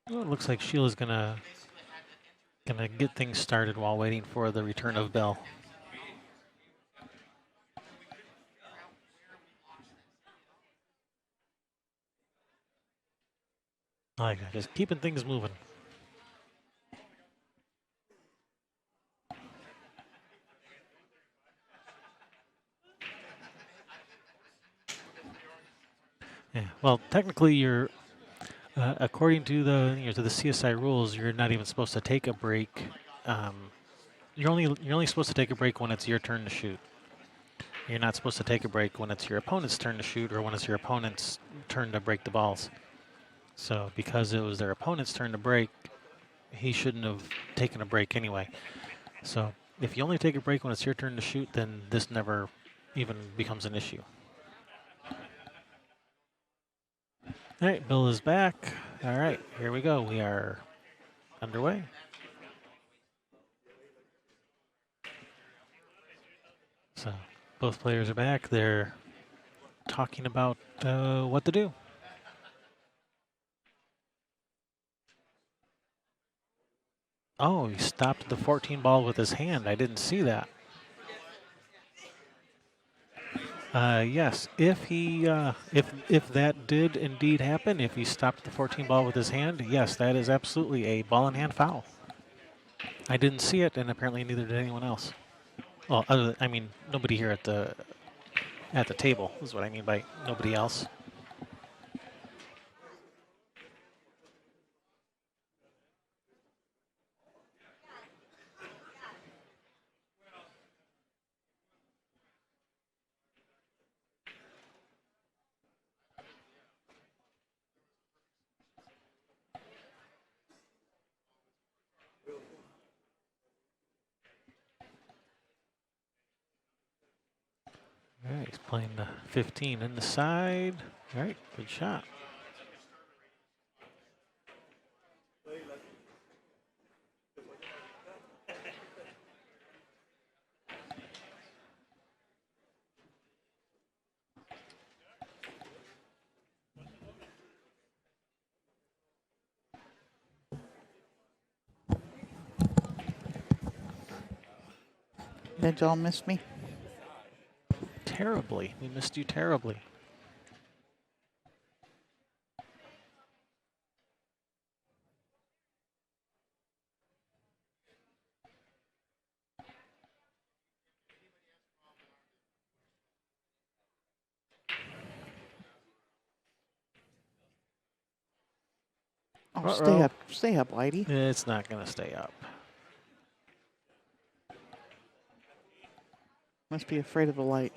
Well, it looks like Sheila's gonna get things started while waiting for the return of Bill. I like that, just keeping things moving. Yeah. Well, technically, you're according to the CSI rules, you're not even supposed to take a break. You're only supposed to take a break when it's your turn to shoot. You're not supposed to take a break when it's your opponent's turn to shoot or when it's your opponent's turn to break the balls. So because it was their opponent's turn to break, he shouldn't have taken a break anyway. So if you only take a break when it's your turn to shoot, then this never even becomes an issue. All right, Bill is back. All right, here we go. We are underway. So both players are back. They're talking about what to do. Oh, he stopped the 14 ball with his hand. I didn't see that. Yes, if he if that did indeed happen, if he stopped the 14 ball with his hand, yes, that is absolutely a ball in hand foul. I didn't see it, and apparently neither did anyone else. Well, I mean, nobody here at the table is what I mean by nobody else. All right, he's playing the 15 in the side. All right, good shot. Did y'all miss me? Terribly. We missed you terribly. Oh, Uh-oh. stay up, Whitey. It's not going to stay up. Must be afraid of the light.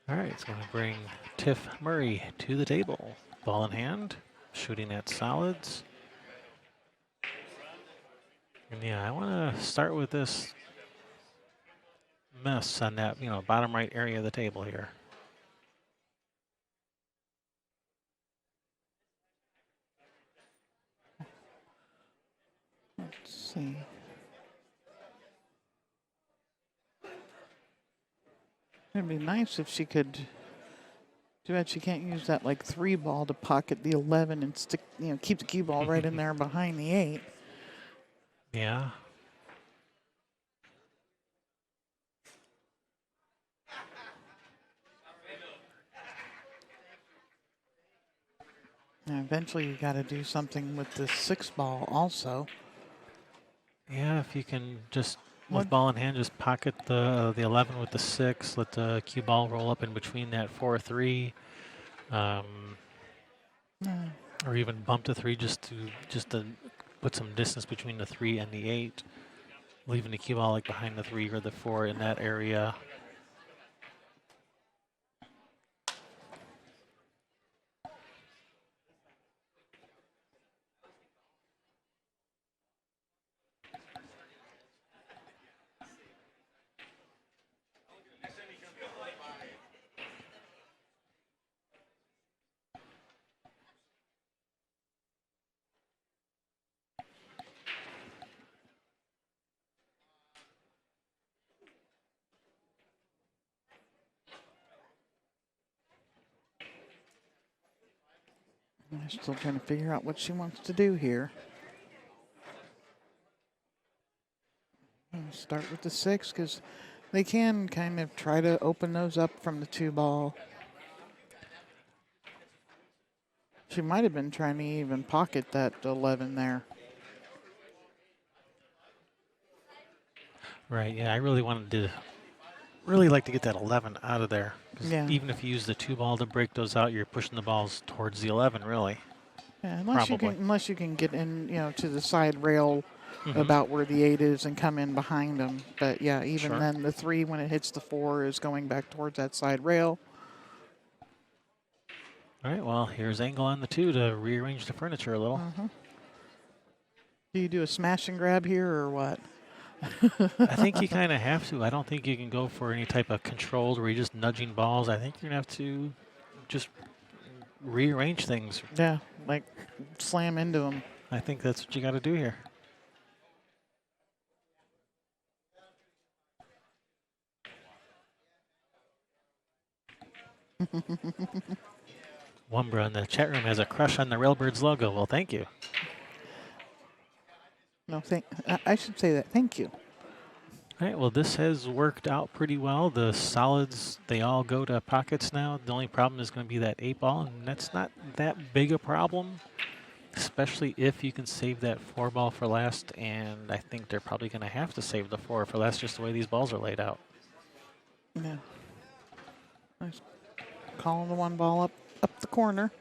All right, it's going to bring Tiff Murray to the table. Ball in hand, shooting at solids. And yeah, I want to start with this mess on that, bottom right area of the table here. Let's see. It'd be nice if she could. Too bad she can't use that like 3 ball to pocket the 11 and stick, keep the cue ball right in there behind the 8. Yeah. And eventually you got to do something with the 6 ball also. Yeah, if you can just, What- with ball in hand, just pocket the 11 with the 6, let the cue ball roll up in between that 4-3, or even bump the 3 just to put some distance between the 3 and the 8, leaving the cue ball like behind the 3 or the 4 in that area. I'm still trying to figure out what she wants to do here. I'll start with the 6 because they can kind of try to open those up from the 2 ball. She might have been trying to even pocket that 11 there. Right, yeah, I really wanted to, really like to get that 11 out of there. 'Cause Yeah. even if you use the 2 ball to break those out, you're pushing the balls towards the 11, really. Yeah, Probably. unless you can get in, to the side rail about where the 8 is and come in behind them. But yeah, even Sure. then, the 3 when it hits the 4 is going back towards that side rail. All right, well, here's angle on the 2 to rearrange the furniture a little. Do you do a smash and grab here or what? I think you kind of have to. I don't think you can go for any type of controlled where you're just nudging balls. I think you're going to have to just rearrange things. Yeah, like slam into them. I think that's what you got to do here. Wumbra in the chat room has a crush on the Railbirds logo. Well, thank you. No, I should say that. Thank you. All right, well, this has worked out pretty well. The solids, they all go to pockets now. The only problem is going to be that 8 ball, and that's not that big a problem, especially if you can save that 4 ball for last, and I think they're probably going to have to save the 4 for last just the way these balls are laid out. Yeah. Nice. Calling the 1 ball up the corner.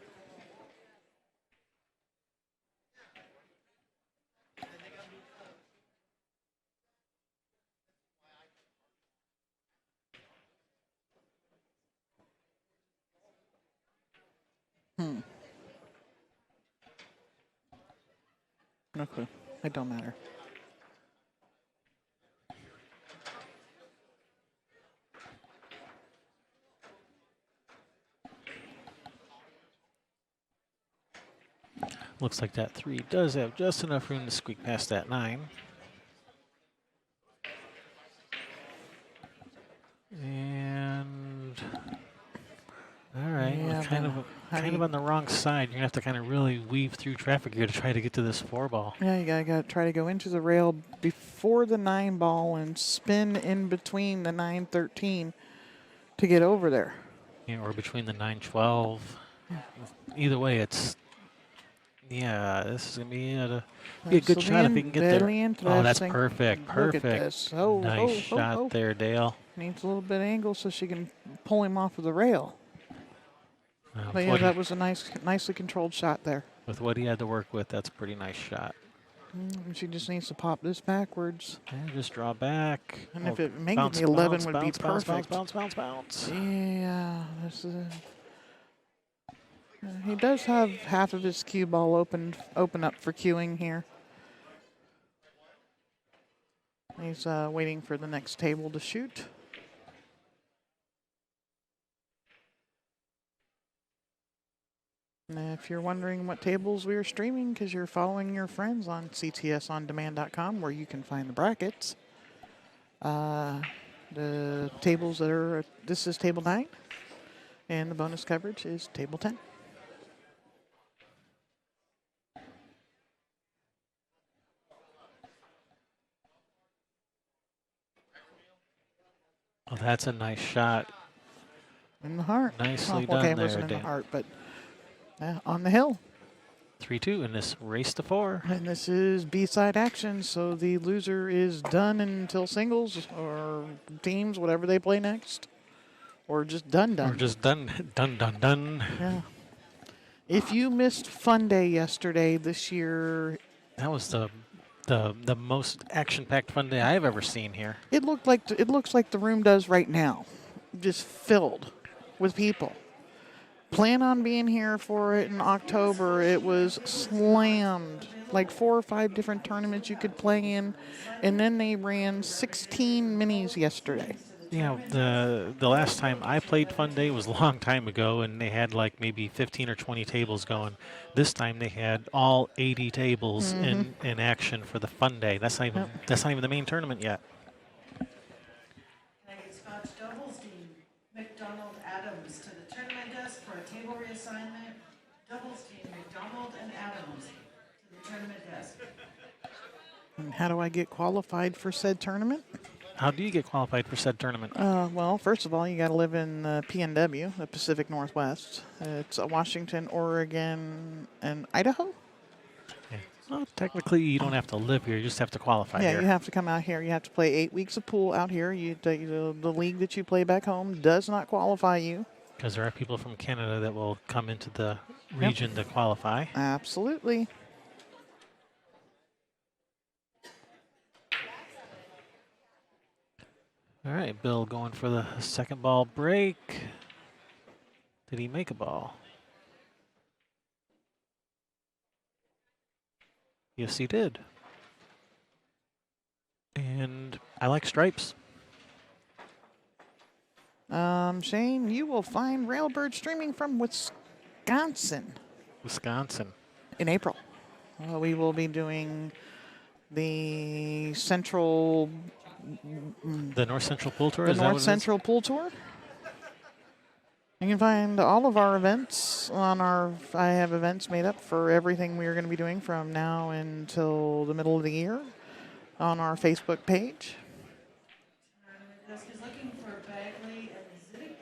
No clue. It don't matter. Looks like that 3 does have just enough room to squeak past that 9. And all right, Yeah, we're kind of on the wrong side. You're gonna have to kind of really weave through traffic here to try to get to this 4 ball. Yeah, you gotta try to go into the rail before the 9 ball and spin in between the 9-13 to get over there. Yeah, or between the 9-12. Either way, it's this is gonna be a good shot if he can get there. Very Oh, that's interesting. perfect, Look at perfect. this. Oh, Nice oh, shot oh. there, Dale. Needs a little bit of angle so she can pull him off of the rail. But With yeah, what that was a nicely controlled shot there. with what he had to work with, that's a pretty nice shot. She just needs to pop this backwards. And just draw back. And if Oh, it making bounce, the 11 bounce, would bounce, be bounce, perfect. bounce, bounce, bounce, bounce. Yeah, this is. He does have half of his cue ball open up for queuing here. He's waiting for the next table to shoot. And if you're wondering what tables we are streaming because you're following your friends on ctsondemand.com where you can find the brackets, the tables that are, this is table 9 and the bonus coverage is table 10. Oh, that's a nice shot. In the heart. Nicely Well, okay, done it wasn't there, in the Dan. heart, but on the hill. 3-2 in this race to 4. And this is B-side action, so the loser is done until singles or teams, whatever they play next. Or just done. Or just done. Yeah. If you missed Fun Day yesterday, this year, That was the most action-packed fun day I've ever seen here. it looks like the room does right now, just filled with people. Plan on being here for it in October. It was slammed, like 4 or 5 different tournaments you could play in, and then they ran 16 minis yesterday. Yeah, the last time I played Fun Day was a long time ago, and they had like maybe 15 or 20 tables going. This time they had all 80 tables in action for the Fun Day. That's not even the main tournament yet. Can I get Scotch doubles team McDonald Adams to the tournament desk for a table reassignment? Doubles team McDonald tournament desk. And how do I get qualified for said tournament? How do you get qualified for said tournament? Well, first of all, you got to live in PNW, the Pacific Northwest. It's Washington, Oregon, and Idaho. Yeah. Well, technically, you don't have to live here. You just have to qualify Yeah, here. you have to come out here. You have to play 8 weeks of pool out here. The league that you play back home does not qualify you. Because there are people from Canada that will come into the region to qualify. Absolutely. All right, Bill going for the second ball break. Did he make a ball? Yes, he did. And I like stripes. Shane, you will find Railbird streaming from Wisconsin Wisconsin. in April. We will be doing the Central, The North Central Pool Tour? the Is that North what it is? Central Pool Tour. You can find all of our events on I have events made up for everything we are going to be doing from now until the middle of the year on our Facebook page. Tournament desk is looking for Bagley and Ziddick.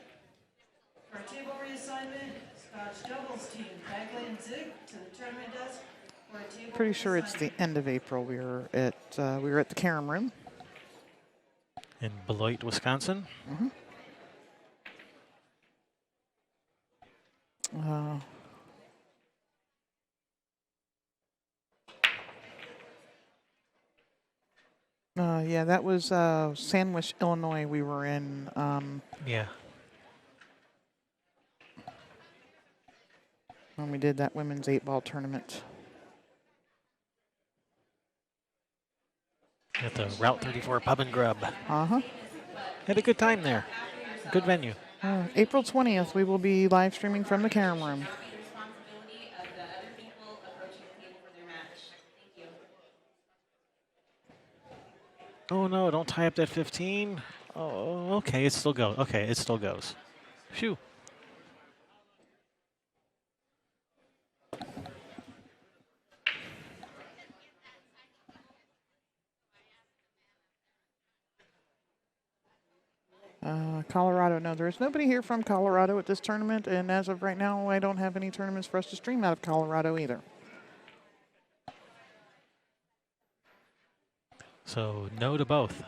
For a table reassignment, Scotch doubles team, Bagley and Ziddick to the tournament desk for a table Pretty sure it's the reassignment. end of April. We were at the Carom Room. In Beloit, Wisconsin. Yeah, that was Sandwich, Illinois. We were in. Yeah. When we did that women's 8-ball tournament. At the Route 34 Pub and Grub. Uh-huh. Had a good time there. Good venue. April 20th, we will be live streaming from the Carom Room. The responsibility of the other people approaching the table for their match. Thank you. Oh no, don't tie up that 15. Oh, okay, it still goes. Okay, it still goes. Phew. Colorado, no, there's nobody here from Colorado at this tournament, and as of right now, I don't have any tournaments for us to stream out of Colorado either. So no to both.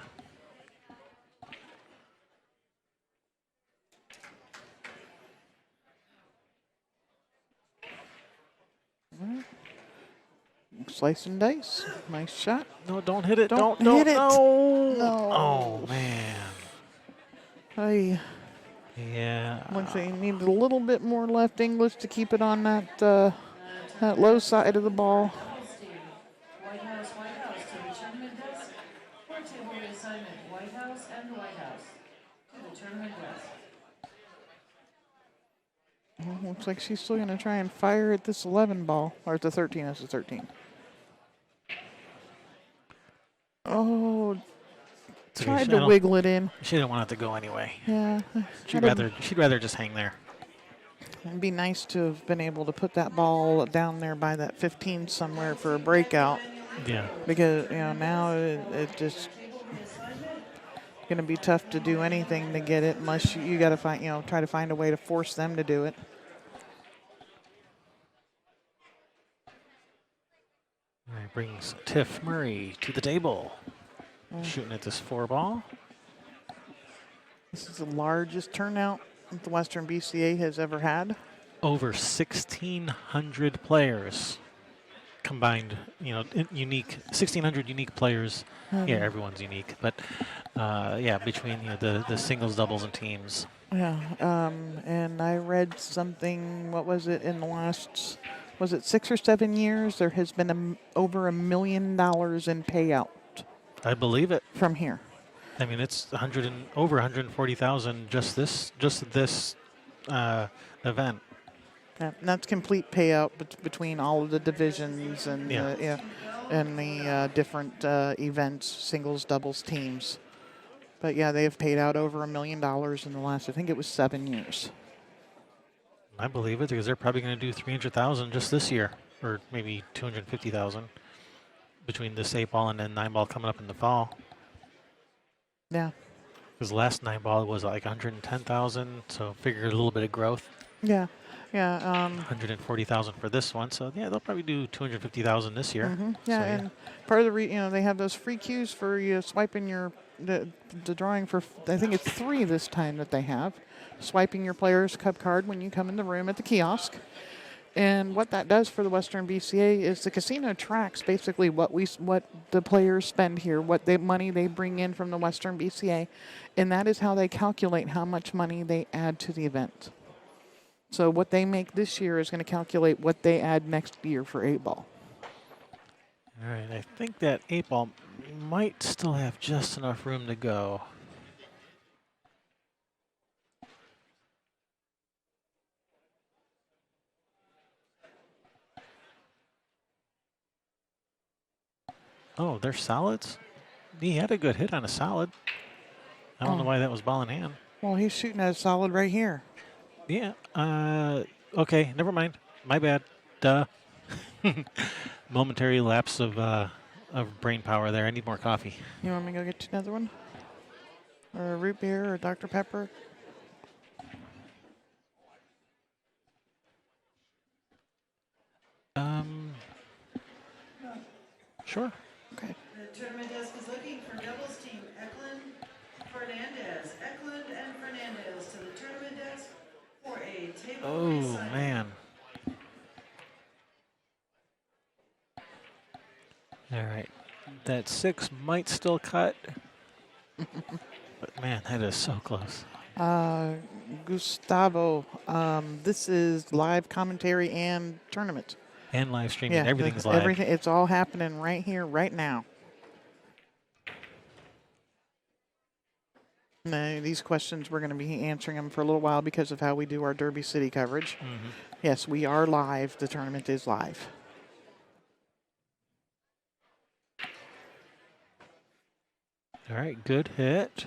Slice and dice, nice shot. No, don't hit it. Don't Don't hit it. No. No. Oh man. I Yeah. once they needed a little bit more left English to keep it on that low side of the ball. Doubles team, White House to the tournament desk for a table reassignment, White House and White House to the tournament desk. Well, looks like she's still going to try and fire at this 11 ball, or at the 13. That's the 13. Oh, tried to wiggle it in. She didn't want it to go anyway. Yeah. She'd rather just hang there. It'd be nice to have been able to put that ball down there by that 15 somewhere for a breakout, Yeah. because now it just going to be tough to do anything to get it unless you got to try to find a way to force them to do it. All right, brings Tiff Murray to the table. Shooting at this 4-ball. This is the largest turnout that the Western BCA has ever had. Over 1,600 players combined, unique, 1,600 unique players. Yeah, everyone's unique, but between the singles, doubles, and teams. Yeah, and I read something, what was it, in the last, was it 6 or 7 years, there has been over $1 million in payout I believe it. from here. I mean, it's over 140,000 just this event. Yeah, and that's complete payout between all of the divisions and the different events, singles, doubles, teams. But yeah, they have paid out over $1 million in the last, I think it was 7 years. I believe it because they're probably going to do 300,000 just this year. or maybe 250,000 between this 8-ball and then 9-ball coming up in the fall. Yeah. Because the last 9-ball was like 110,000, so figure a little bit of growth. Yeah. Yeah. 140,000 for this one, so yeah, they'll probably do 250,000 this year. Yeah, So, and part of the they have those free cues for you swiping the drawing for I think it's 3 this time that they have, swiping your player's cup card when you come in the room at the kiosk. And what that does for the Western BCA is the casino tracks basically what the players spend here, money they bring in from the Western BCA, and that is how they calculate how much money they add to the event. So what they make this year is going to calculate what they add next year for 8-ball. all right, I think that 8-ball might still have just enough room to go. Oh, they're solids? He had a good hit on a solid. I don't know why that was ball in hand. Well, he's shooting at a solid right here. Yeah. Okay. Never mind. My bad. Duh. Momentary lapse of brain power there. I need more coffee. You want me to go get you another one? Or a root beer or Dr. Pepper? Sure. Okay. The tournament desk is looking for doubles team Eklund, Fernandez. Eklund and Fernandez to the tournament desk for a table Oh reassignment. man. All right. That 6 might still cut. But man, that is so close. Gustavo, this is live commentary and tournament. And live streaming. Everything's live. Everything, it's all happening right here, right now. No, these questions we're going to be answering them for a little while because of how we do our Derby City coverage. Yes, we are live. The tournament is live. All right, good hit.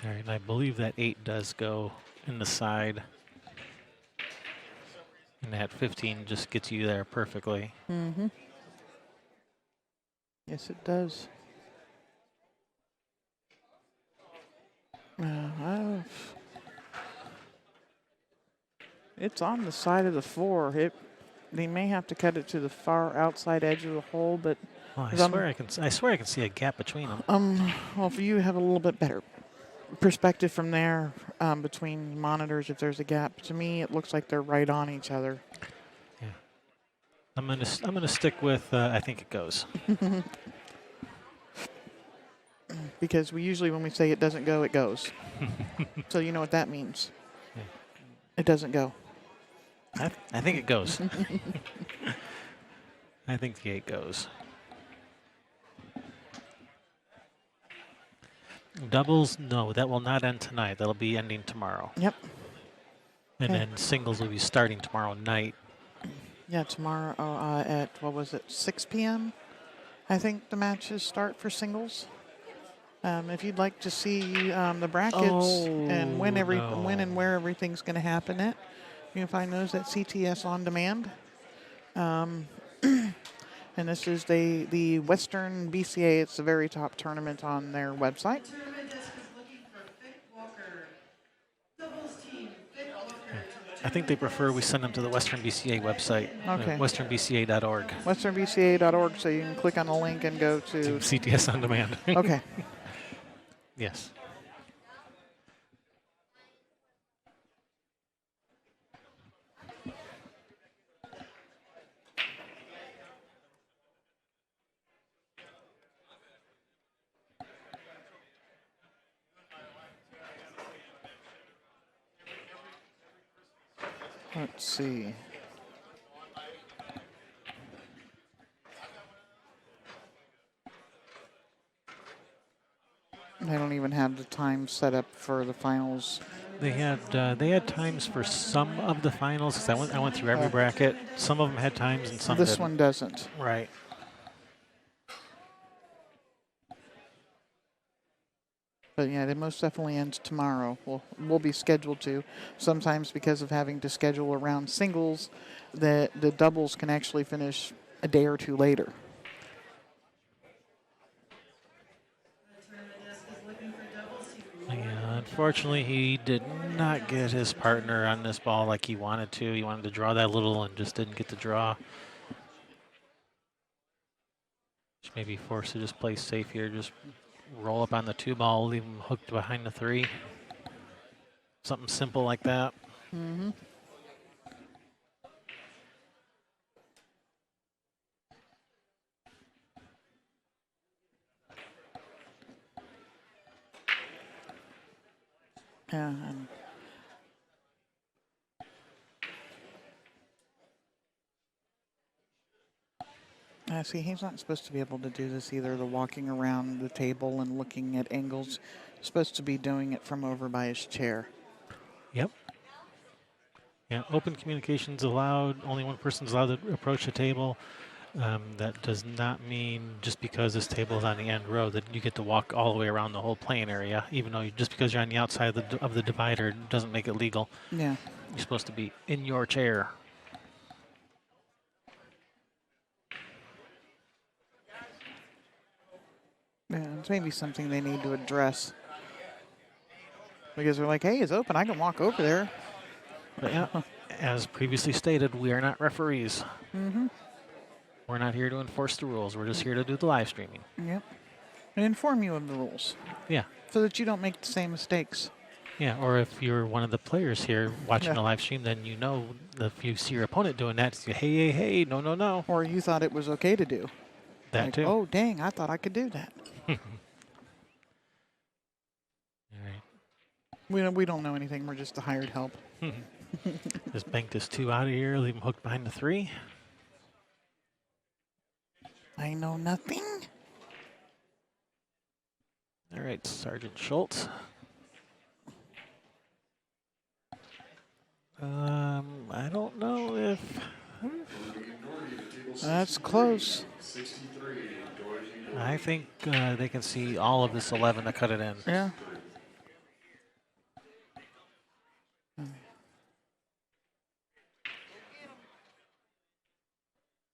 All right, and I believe that 8 does go in the side. And that 15 just gets you there perfectly. Yes, it does. It's on the side of the 4. They may have to cut it to the far outside edge of the hole, but Well, I swear I can see a gap between them. well, for you have a little bit better perspective from there between monitors if there's a gap. To me, it looks like they're right on each other. Yeah. I'm gonna stick with I think it goes. Because we usually, when we say it doesn't go, it goes. So you know what that means. Yeah. It doesn't go. I think it goes. I think the 8 goes. Doubles, no, that will not end tonight. That'll be ending tomorrow. Yep. And Okay. then singles will be starting tomorrow night. Yeah, tomorrow at, 6 p.m.? I think the matches start for singles. If you'd like to see the brackets and when and where everything's going to happen at, you can find those at CTS On Demand. And this is the Western BCA. It's the very top tournament on their website. The tournament desk is looking for Vic Walker. Doubles team Vic Walker to the I think they prefer we send them to the Western BCA website, Okay. westernbca.org. WesternBCA.org, so you can click on the link and go To to. CTS On Demand. Okay. Yes. Let's see. They don't even have the time set up for the finals. They had times for some of the finals. 'Cause I went through every bracket. Some of them had times and some This didn't. one doesn't. Right. But yeah, it most definitely ends tomorrow. We'll be scheduled to. Sometimes because of having to schedule around singles, the doubles can actually finish a day or two later. The tournament desk is looking for doubles team. Yeah, unfortunately, he did not get his partner on this ball like he wanted to. He wanted to draw that little and just didn't get the draw. Just maybe forced to just play safe here. Just roll up on the 2-ball, leave him hooked behind the 3. Something simple like that. Mm-hmm. Yeah. See, he's not supposed to be able to do this either, the walking around the table and looking at angles. He's supposed to be doing it from over by his chair. Yep. Yeah, open communication's allowed. Only one person's allowed to approach the table. That does not mean just because this table is on the end row that you get to walk all the way around the whole playing area, even though just because you're on the outside of the divider doesn't make it legal. Yeah. You're supposed to be in your chair. Yeah, it's maybe something they need to address. Because they're like, hey, it's open. I can walk over there. But yeah, as previously stated, we are not referees. Mm-hmm. We're not here to enforce the rules. We're just here to do the live streaming. Yep. And inform you of the rules Yeah. so that you don't make the same mistakes. Yeah, or if you're one of the players here watching Yeah. the live stream, then you know if you see your opponent doing that, you, hey, hey, hey, no, no, no. Or you thought it was okay to do. That Like, too. oh, dang, I thought I could do that. All right. We don't know anything. We're just the hired help. Just bank this 2 out of here, leave him hooked behind the 3. I know nothing. All right, Sergeant Schultz. I don't know if That's close. I think they can see all of this 11 to cut it in. Yeah.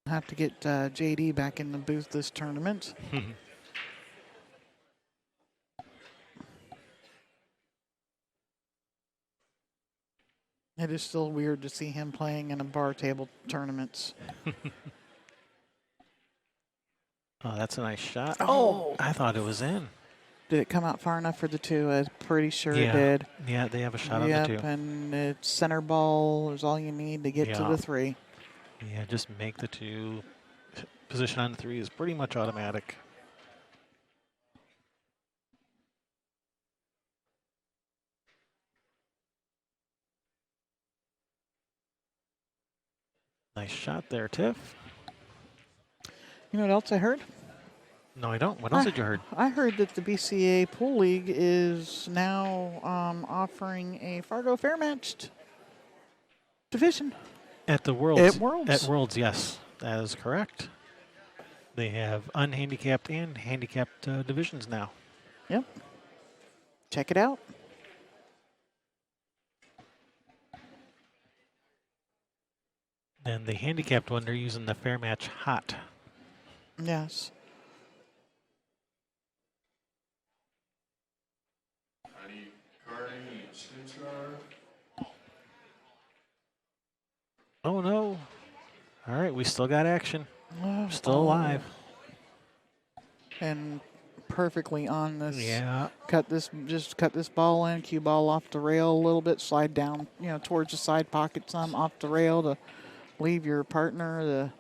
Have to get JD back in the booth this tournament. It is still weird to see him playing in a bar table tournaments. Oh, that's a nice shot. Oh! I thought it was in. Did it come out far enough for the 2? I'm pretty sure Yeah. it did. Yeah, they have a shot Yep, on the 2. and it's center ball is all you need to get to Yeah. the 3. Yeah, just make the 2. Position on the 3 is pretty much automatic. Nice shot there, Tiff. You know what else I heard? No, I don't. What else did you heard? I heard that the BCA Pool League is now offering a Fargo Fair matched division. At the Worlds. At Worlds. At Worlds, yes. That is correct. They have unhandicapped and handicapped divisions now. Yep. Check it out. And the handicapped one, they're using the Fair Match Hot. Yes. Oh, no. All right, we still got action. Oh, Still alive. And perfectly on this. Yeah. Just cut this ball in, cue ball off the rail a little bit, slide down, towards the side pocket some, off the rail to leave your partner to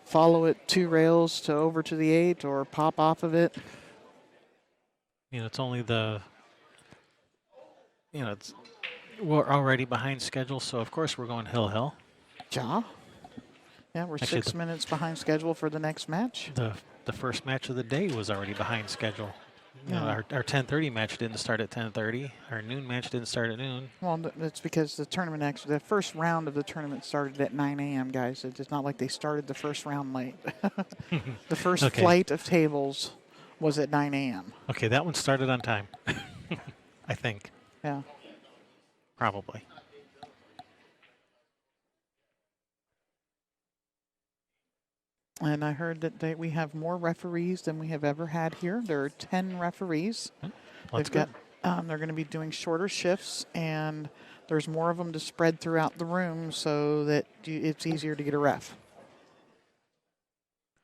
follow it 2 rails to over to the 8 or pop off of it. It's only we're already behind schedule, so of course we're going hill. Ja. Yeah, we're Actually, 6 minutes behind schedule for the next match. The first match of the day was already behind schedule. Yeah. Our 10:30 match didn't start at 10:30. Our noon match didn't start at noon. Well, that's because the first round of the tournament started at 9 a.m., guys. It's not like they started the first round late. The first Okay. flight of tables was at 9 a.m. Okay, that one started on time. I think. Yeah. Probably. And I heard that we have more referees than we have ever had here. There are 10 referees. Well, that's They've good. got, they're going to be doing shorter shifts, and there's more of them to spread throughout the room so that it's easier to get a ref.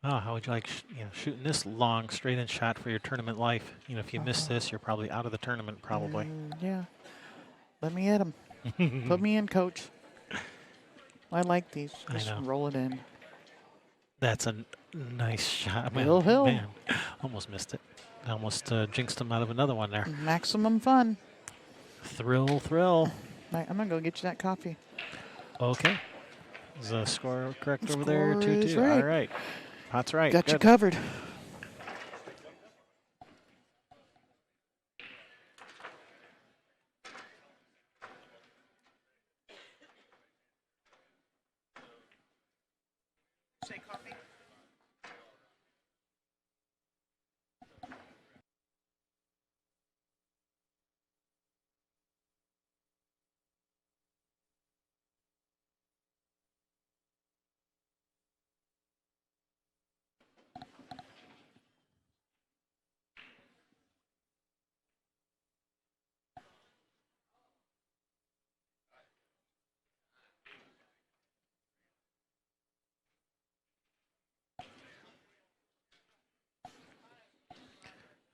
Oh, how would you like shooting this long straight-in shot for your tournament life? If you miss this, you're probably out of the tournament, probably. Yeah. Let me hit them. Put me in, coach. I like these. I Just know. roll it in. That's a Nice shot. Hill, hill. Man, almost missed it. Almost jinxed him out of another one there. Maximum fun. Thrill, thrill. I'm going to go get you that coffee. Okay. Is the score correct over Score there? 2-2. is right. All right. That's right. Got you Good. covered.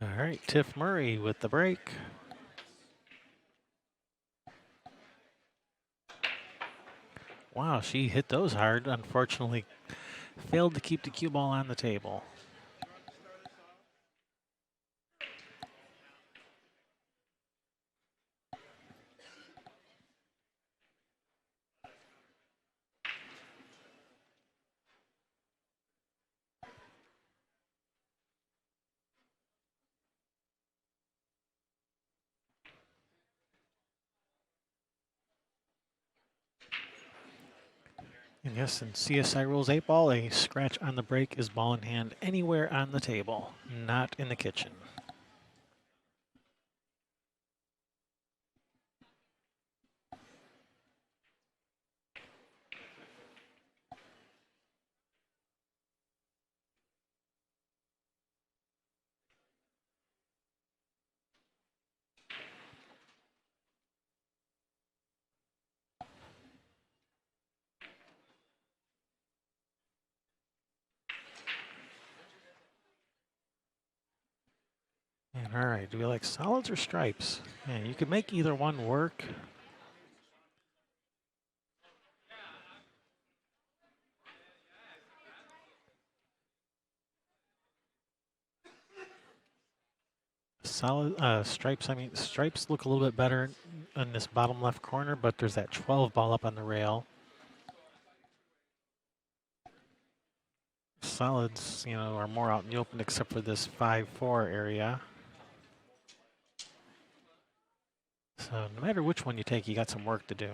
All right. Tiff Murray with the break. Wow, she hit those hard. Unfortunately, failed to keep the cue ball on the table. And yes, in CSI Rules 8 Ball, a scratch on the break is ball in hand anywhere on the table, not in the kitchen. And all right, do we like solids or stripes? Yeah, you could make either one work. Solid stripes. I mean, stripes look a little bit better in this bottom left corner, but there's that 12 ball up on the rail. Solids, are more out in the open except for this 5-4 area. So no matter which one you take, you got some work to do.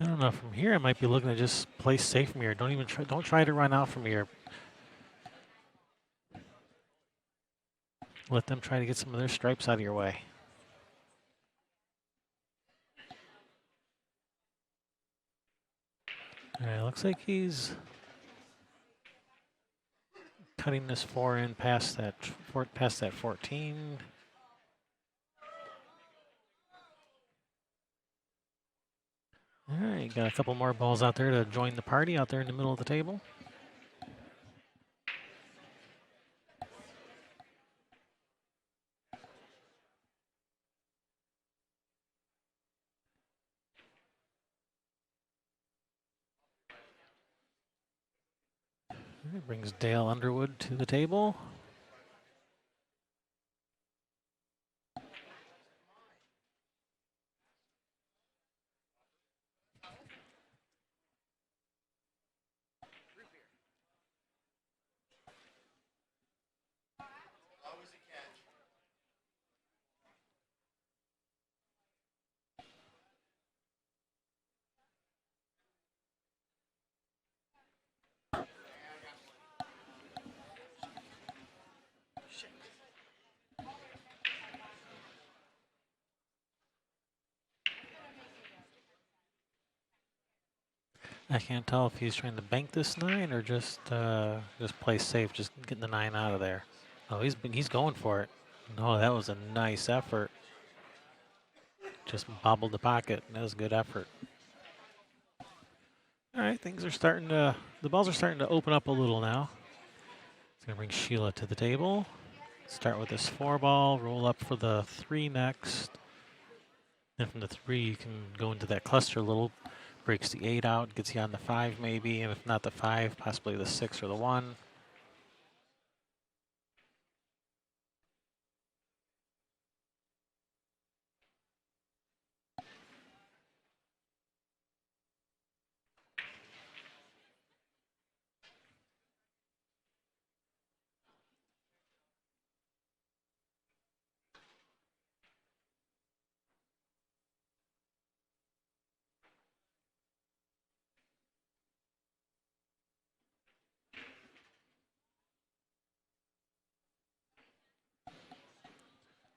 I don't know. From here, I might be looking to just play safe from here. Don't try to run out from here. Let them try to get some of their stripes out of your way. All right, looks like he's cutting this 4 in past that 14. All right, got a couple more balls out there to join the party out there in the middle of the table. All right, brings Dale Underwood to the table. I can't tell if he's trying to bank this 9 or just play safe, just getting the 9 out of there. Oh, he's going for it. No, that was a nice effort. Just bobbled the pocket. That was a good effort. All right, the balls are starting to open up a little now. It's gonna bring Sheila to the table. Start with this 4 ball, roll up for the 3 next. Then from the 3, you can go into that cluster a little. Breaks the 8 out, gets you on the 5 maybe, and if not the 5, possibly the 6 or the 1.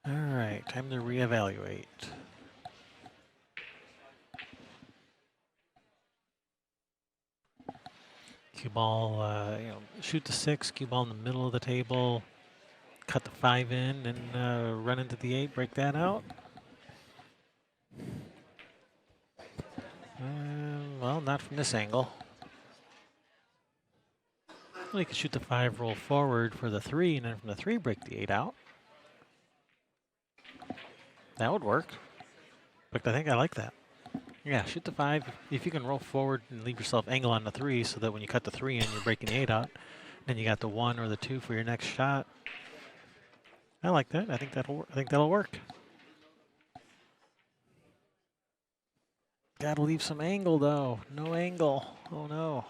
All right, time to reevaluate. Cue ball, shoot the 6, cue ball in the middle of the table, cut the 5 in, and run into the 8, break that out. Well, not from this angle. Well, you could shoot the 5, roll forward for the 3, and then from the 3, break the 8 out. That would work. But I think I like that. Yeah, shoot the 5. If you can roll forward and leave yourself angle on the 3 so that when you cut the 3 in, you're breaking the 8 out. Then you got the 1 or the 2 for your next shot. I like that. I think that'll work. Gotta leave some angle though. No angle. Oh no.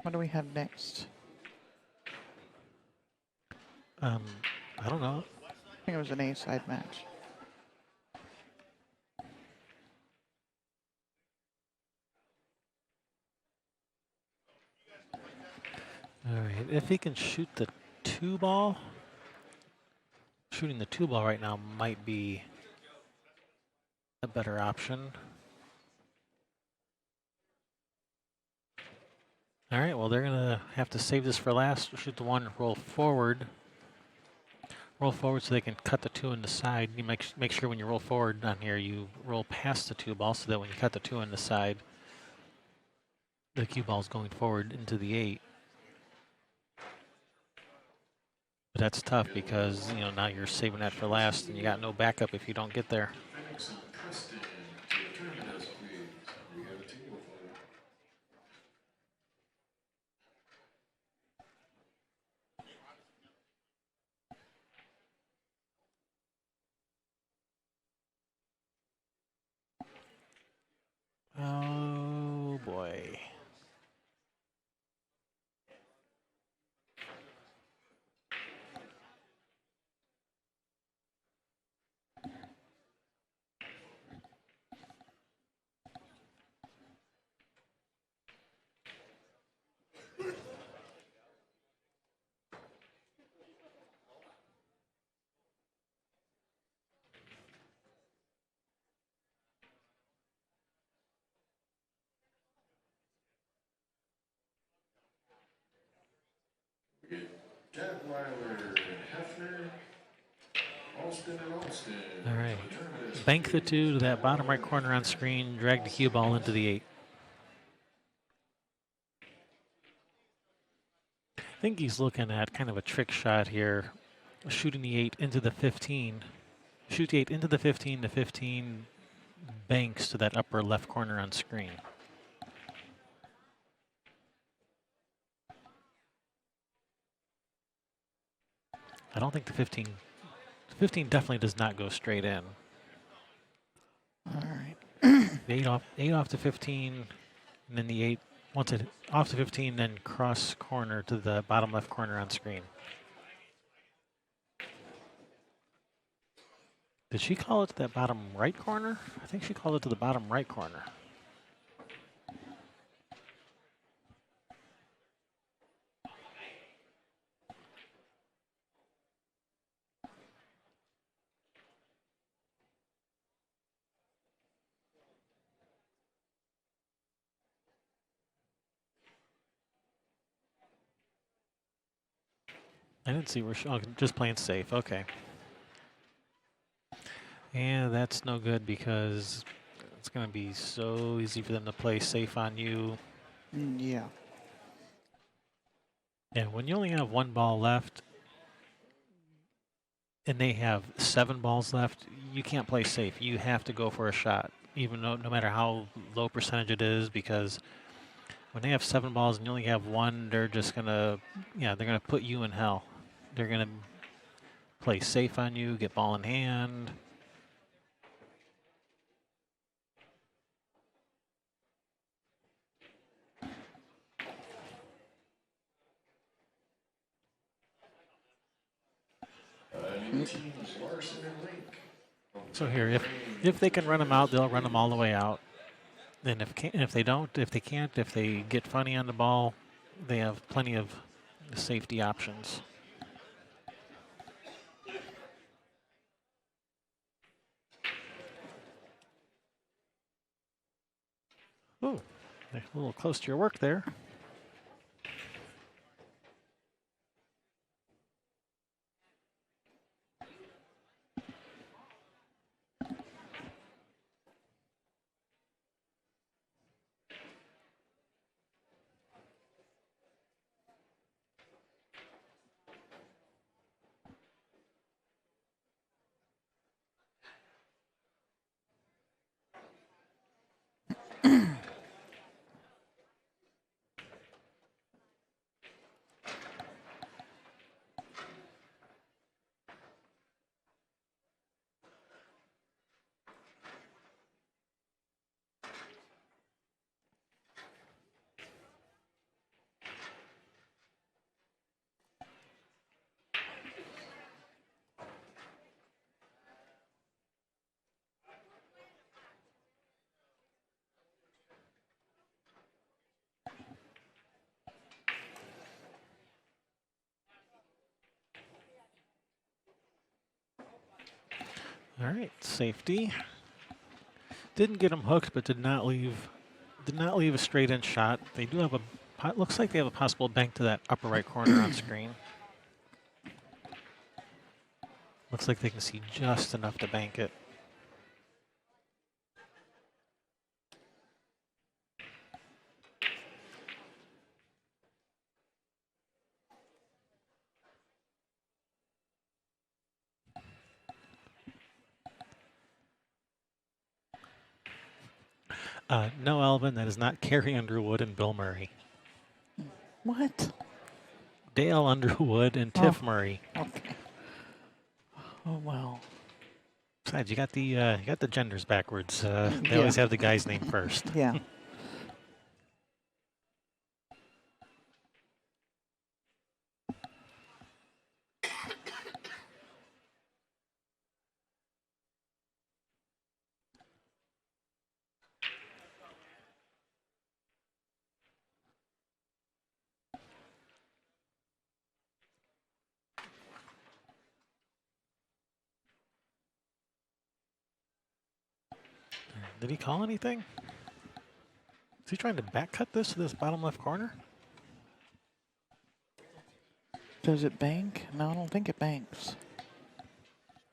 What do we have next? I don't know. I think it was an A-side match. All right. If he can shoot the 2 ball, shooting the 2 ball right now might be a better option. All right, well, they're going to have to save this for last. Shoot the 1, roll forward. Roll forward so they can cut the 2 in the side. You make sure when you roll forward on here, you roll past the 2 ball so that when you cut the 2 in the side, the cue ball's going forward into the 8. But that's tough because, now you're saving that for last and you got no backup if you don't get there. Oh boy. All right. Bank the 2 to that bottom right corner on screen. Drag the cue ball into the 8. I think he's looking at kind of a trick shot here, shooting the 8 into the 15. Shoot the 8 into the 15. The 15 banks to that upper left corner on screen. I don't think the 15 definitely does not go straight in. All right. The 8 off to 15, and then the 8 once it off to 15, then cross corner to the bottom left corner on screen. Did she call it to that bottom right corner? I think she called it to the bottom right corner. I didn't see where she, oh, just playing safe, okay. And that's no good because it's going to be so easy for them to play safe on you. Yeah. And when you only have 1 ball left and they have 7 balls left, you can't play safe. You have to go for a shot, even though no matter how low percentage it is, because when they have 7 balls and you only have 1, they're just going to, they're going to put you in hell. They're going to play safe on you, get ball in hand. So here, if they can run them out, they'll run them all the way out. And if they don't, if they get funny on the ball, they have plenty of safety options. Ooh, a little close to your work there. All right, safety. Didn't get them hooked, but did not leave a straight in shot. They do have looks like they have a possible bank to that upper right corner on screen. Looks like they can see just enough to bank it. No, Alvin, that is not Carrie Underwood and Bill Murray. What? Dale Underwood and Tiff Murray. Okay. Oh, well. Besides, you got the genders backwards. They always have the guy's name first. Yeah. Did he call anything? Is he trying to back cut this to this bottom left corner? Does it bank? No, I don't think it banks.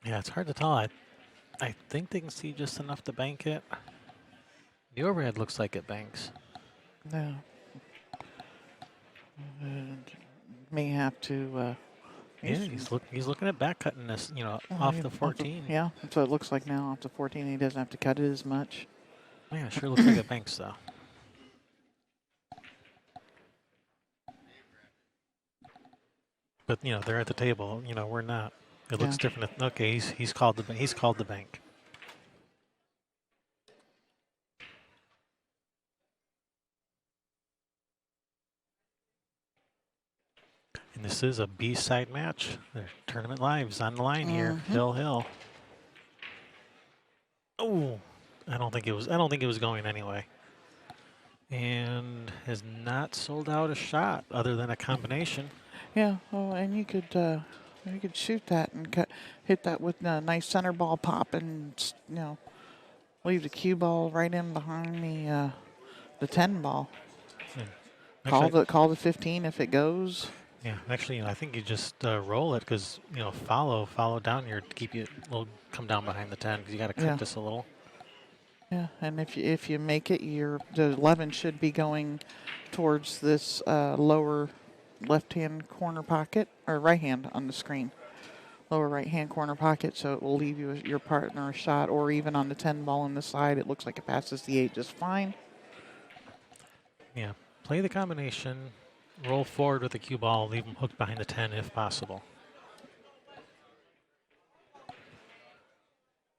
Yeah, it's hard to tell. I think they can see just enough to bank it. The overhead looks like it banks. No. And may have to. Yeah, he's looking at back cutting this, off the 14. Yeah, that's what it looks like now. Off the 14, he doesn't have to cut it as much. Yeah, it sure looks like it banks though. But they're at the table. We're not. It looks Yeah. different. Okay, he's called the bank. And this is a B-side match. Their tournament lives on the line here. Hill. Oh, I don't think it was going anyway. And has not sold out a shot other than a combination. Yeah. Oh, and you could shoot that and hit that with a nice center ball pop, and leave the cue ball right in behind the 10 ball. Actually, Call the 15 if it goes. yeah, actually, I think you just roll it because follow down here to keep you. Will come down behind the 10 because you got to cut Yeah. this a little. Yeah, and if you make it, the 11 should be going towards this lower left-hand corner pocket, or right hand on the screen. Lower right-hand corner pocket, so it will leave your partner a shot, or even on the 10 ball on the side, it looks like it passes the 8 just fine. Yeah, play the combination, roll forward with the cue ball, leave them hooked behind the 10 if possible.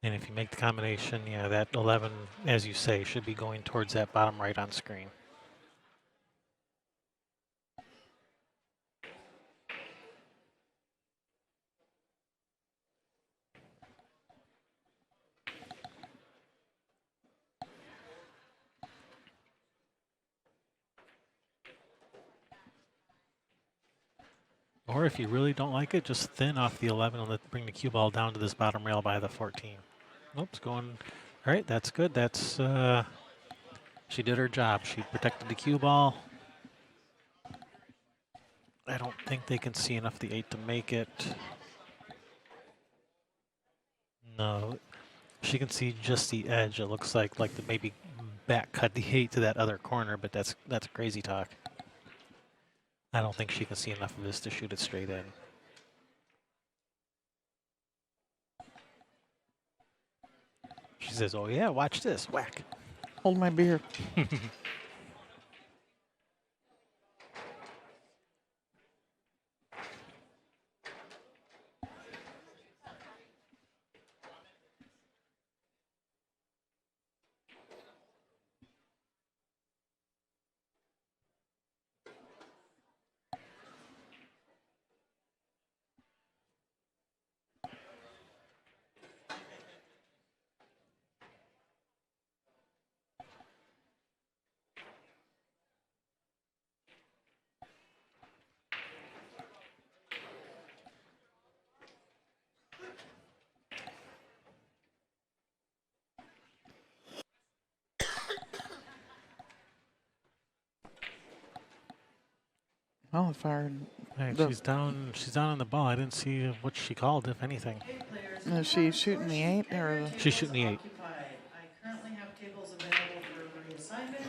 And if you make the combination, yeah, that 11, as you say, should be going towards that bottom right on screen. Or if you really don't like it, just thin off the 11 and bring the cue ball down to this bottom rail by the 14. Oops, going. All right, that's good. That's she did her job. She protected the cue ball. I don't think they can see enough the 8 to make it. No, she can see just the edge. It looks like the maybe back cut the 8 to that other corner, but that's crazy talk. I don't think she can see enough of this to shoot it straight in. She says, "Oh yeah, watch this, whack." Hold my beer. Well, if I Right, The- she's down. She's down on the ball. I didn't see what she called, if anything. is she shooting the 8 or She's shooting the 8. Occupied. I currently have tables available for reassignment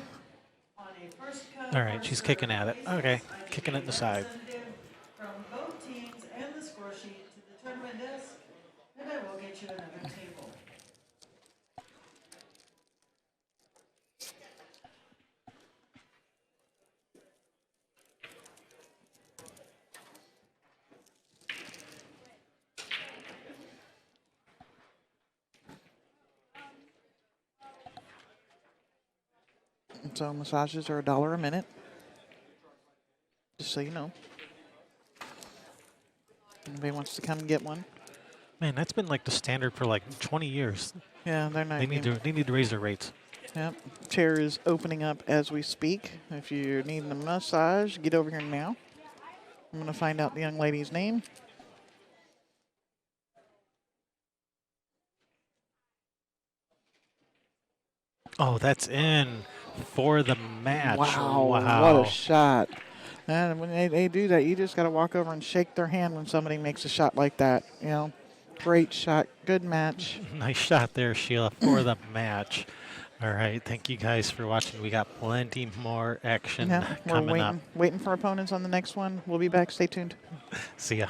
on a first cut. All right, she's kicking at it. Okay, I need kicking it in the side. representative from both teams and the score sheet to the tournament desk, and I will get you another table. so massages are $1 a minute. Just so you know. Anybody wants to come get one? Man, that's been like the standard for like 20 years. Yeah, they're not. They need to raise their rates. Yep. Chair is opening up as we speak. If you're needing a massage, get over here now. I'm going to find out the young lady's name. Oh, that's in for the match. Wow. Wow. What a shot. And when they do that, you just got to walk over and shake their hand when somebody makes a shot like that. You know, great shot, good match. Nice shot there, Sheila, for the match. All right, thank you guys for watching. We got plenty more action Yeah, we're coming up. waiting for opponents on the next one. We'll be back. Stay tuned. See ya.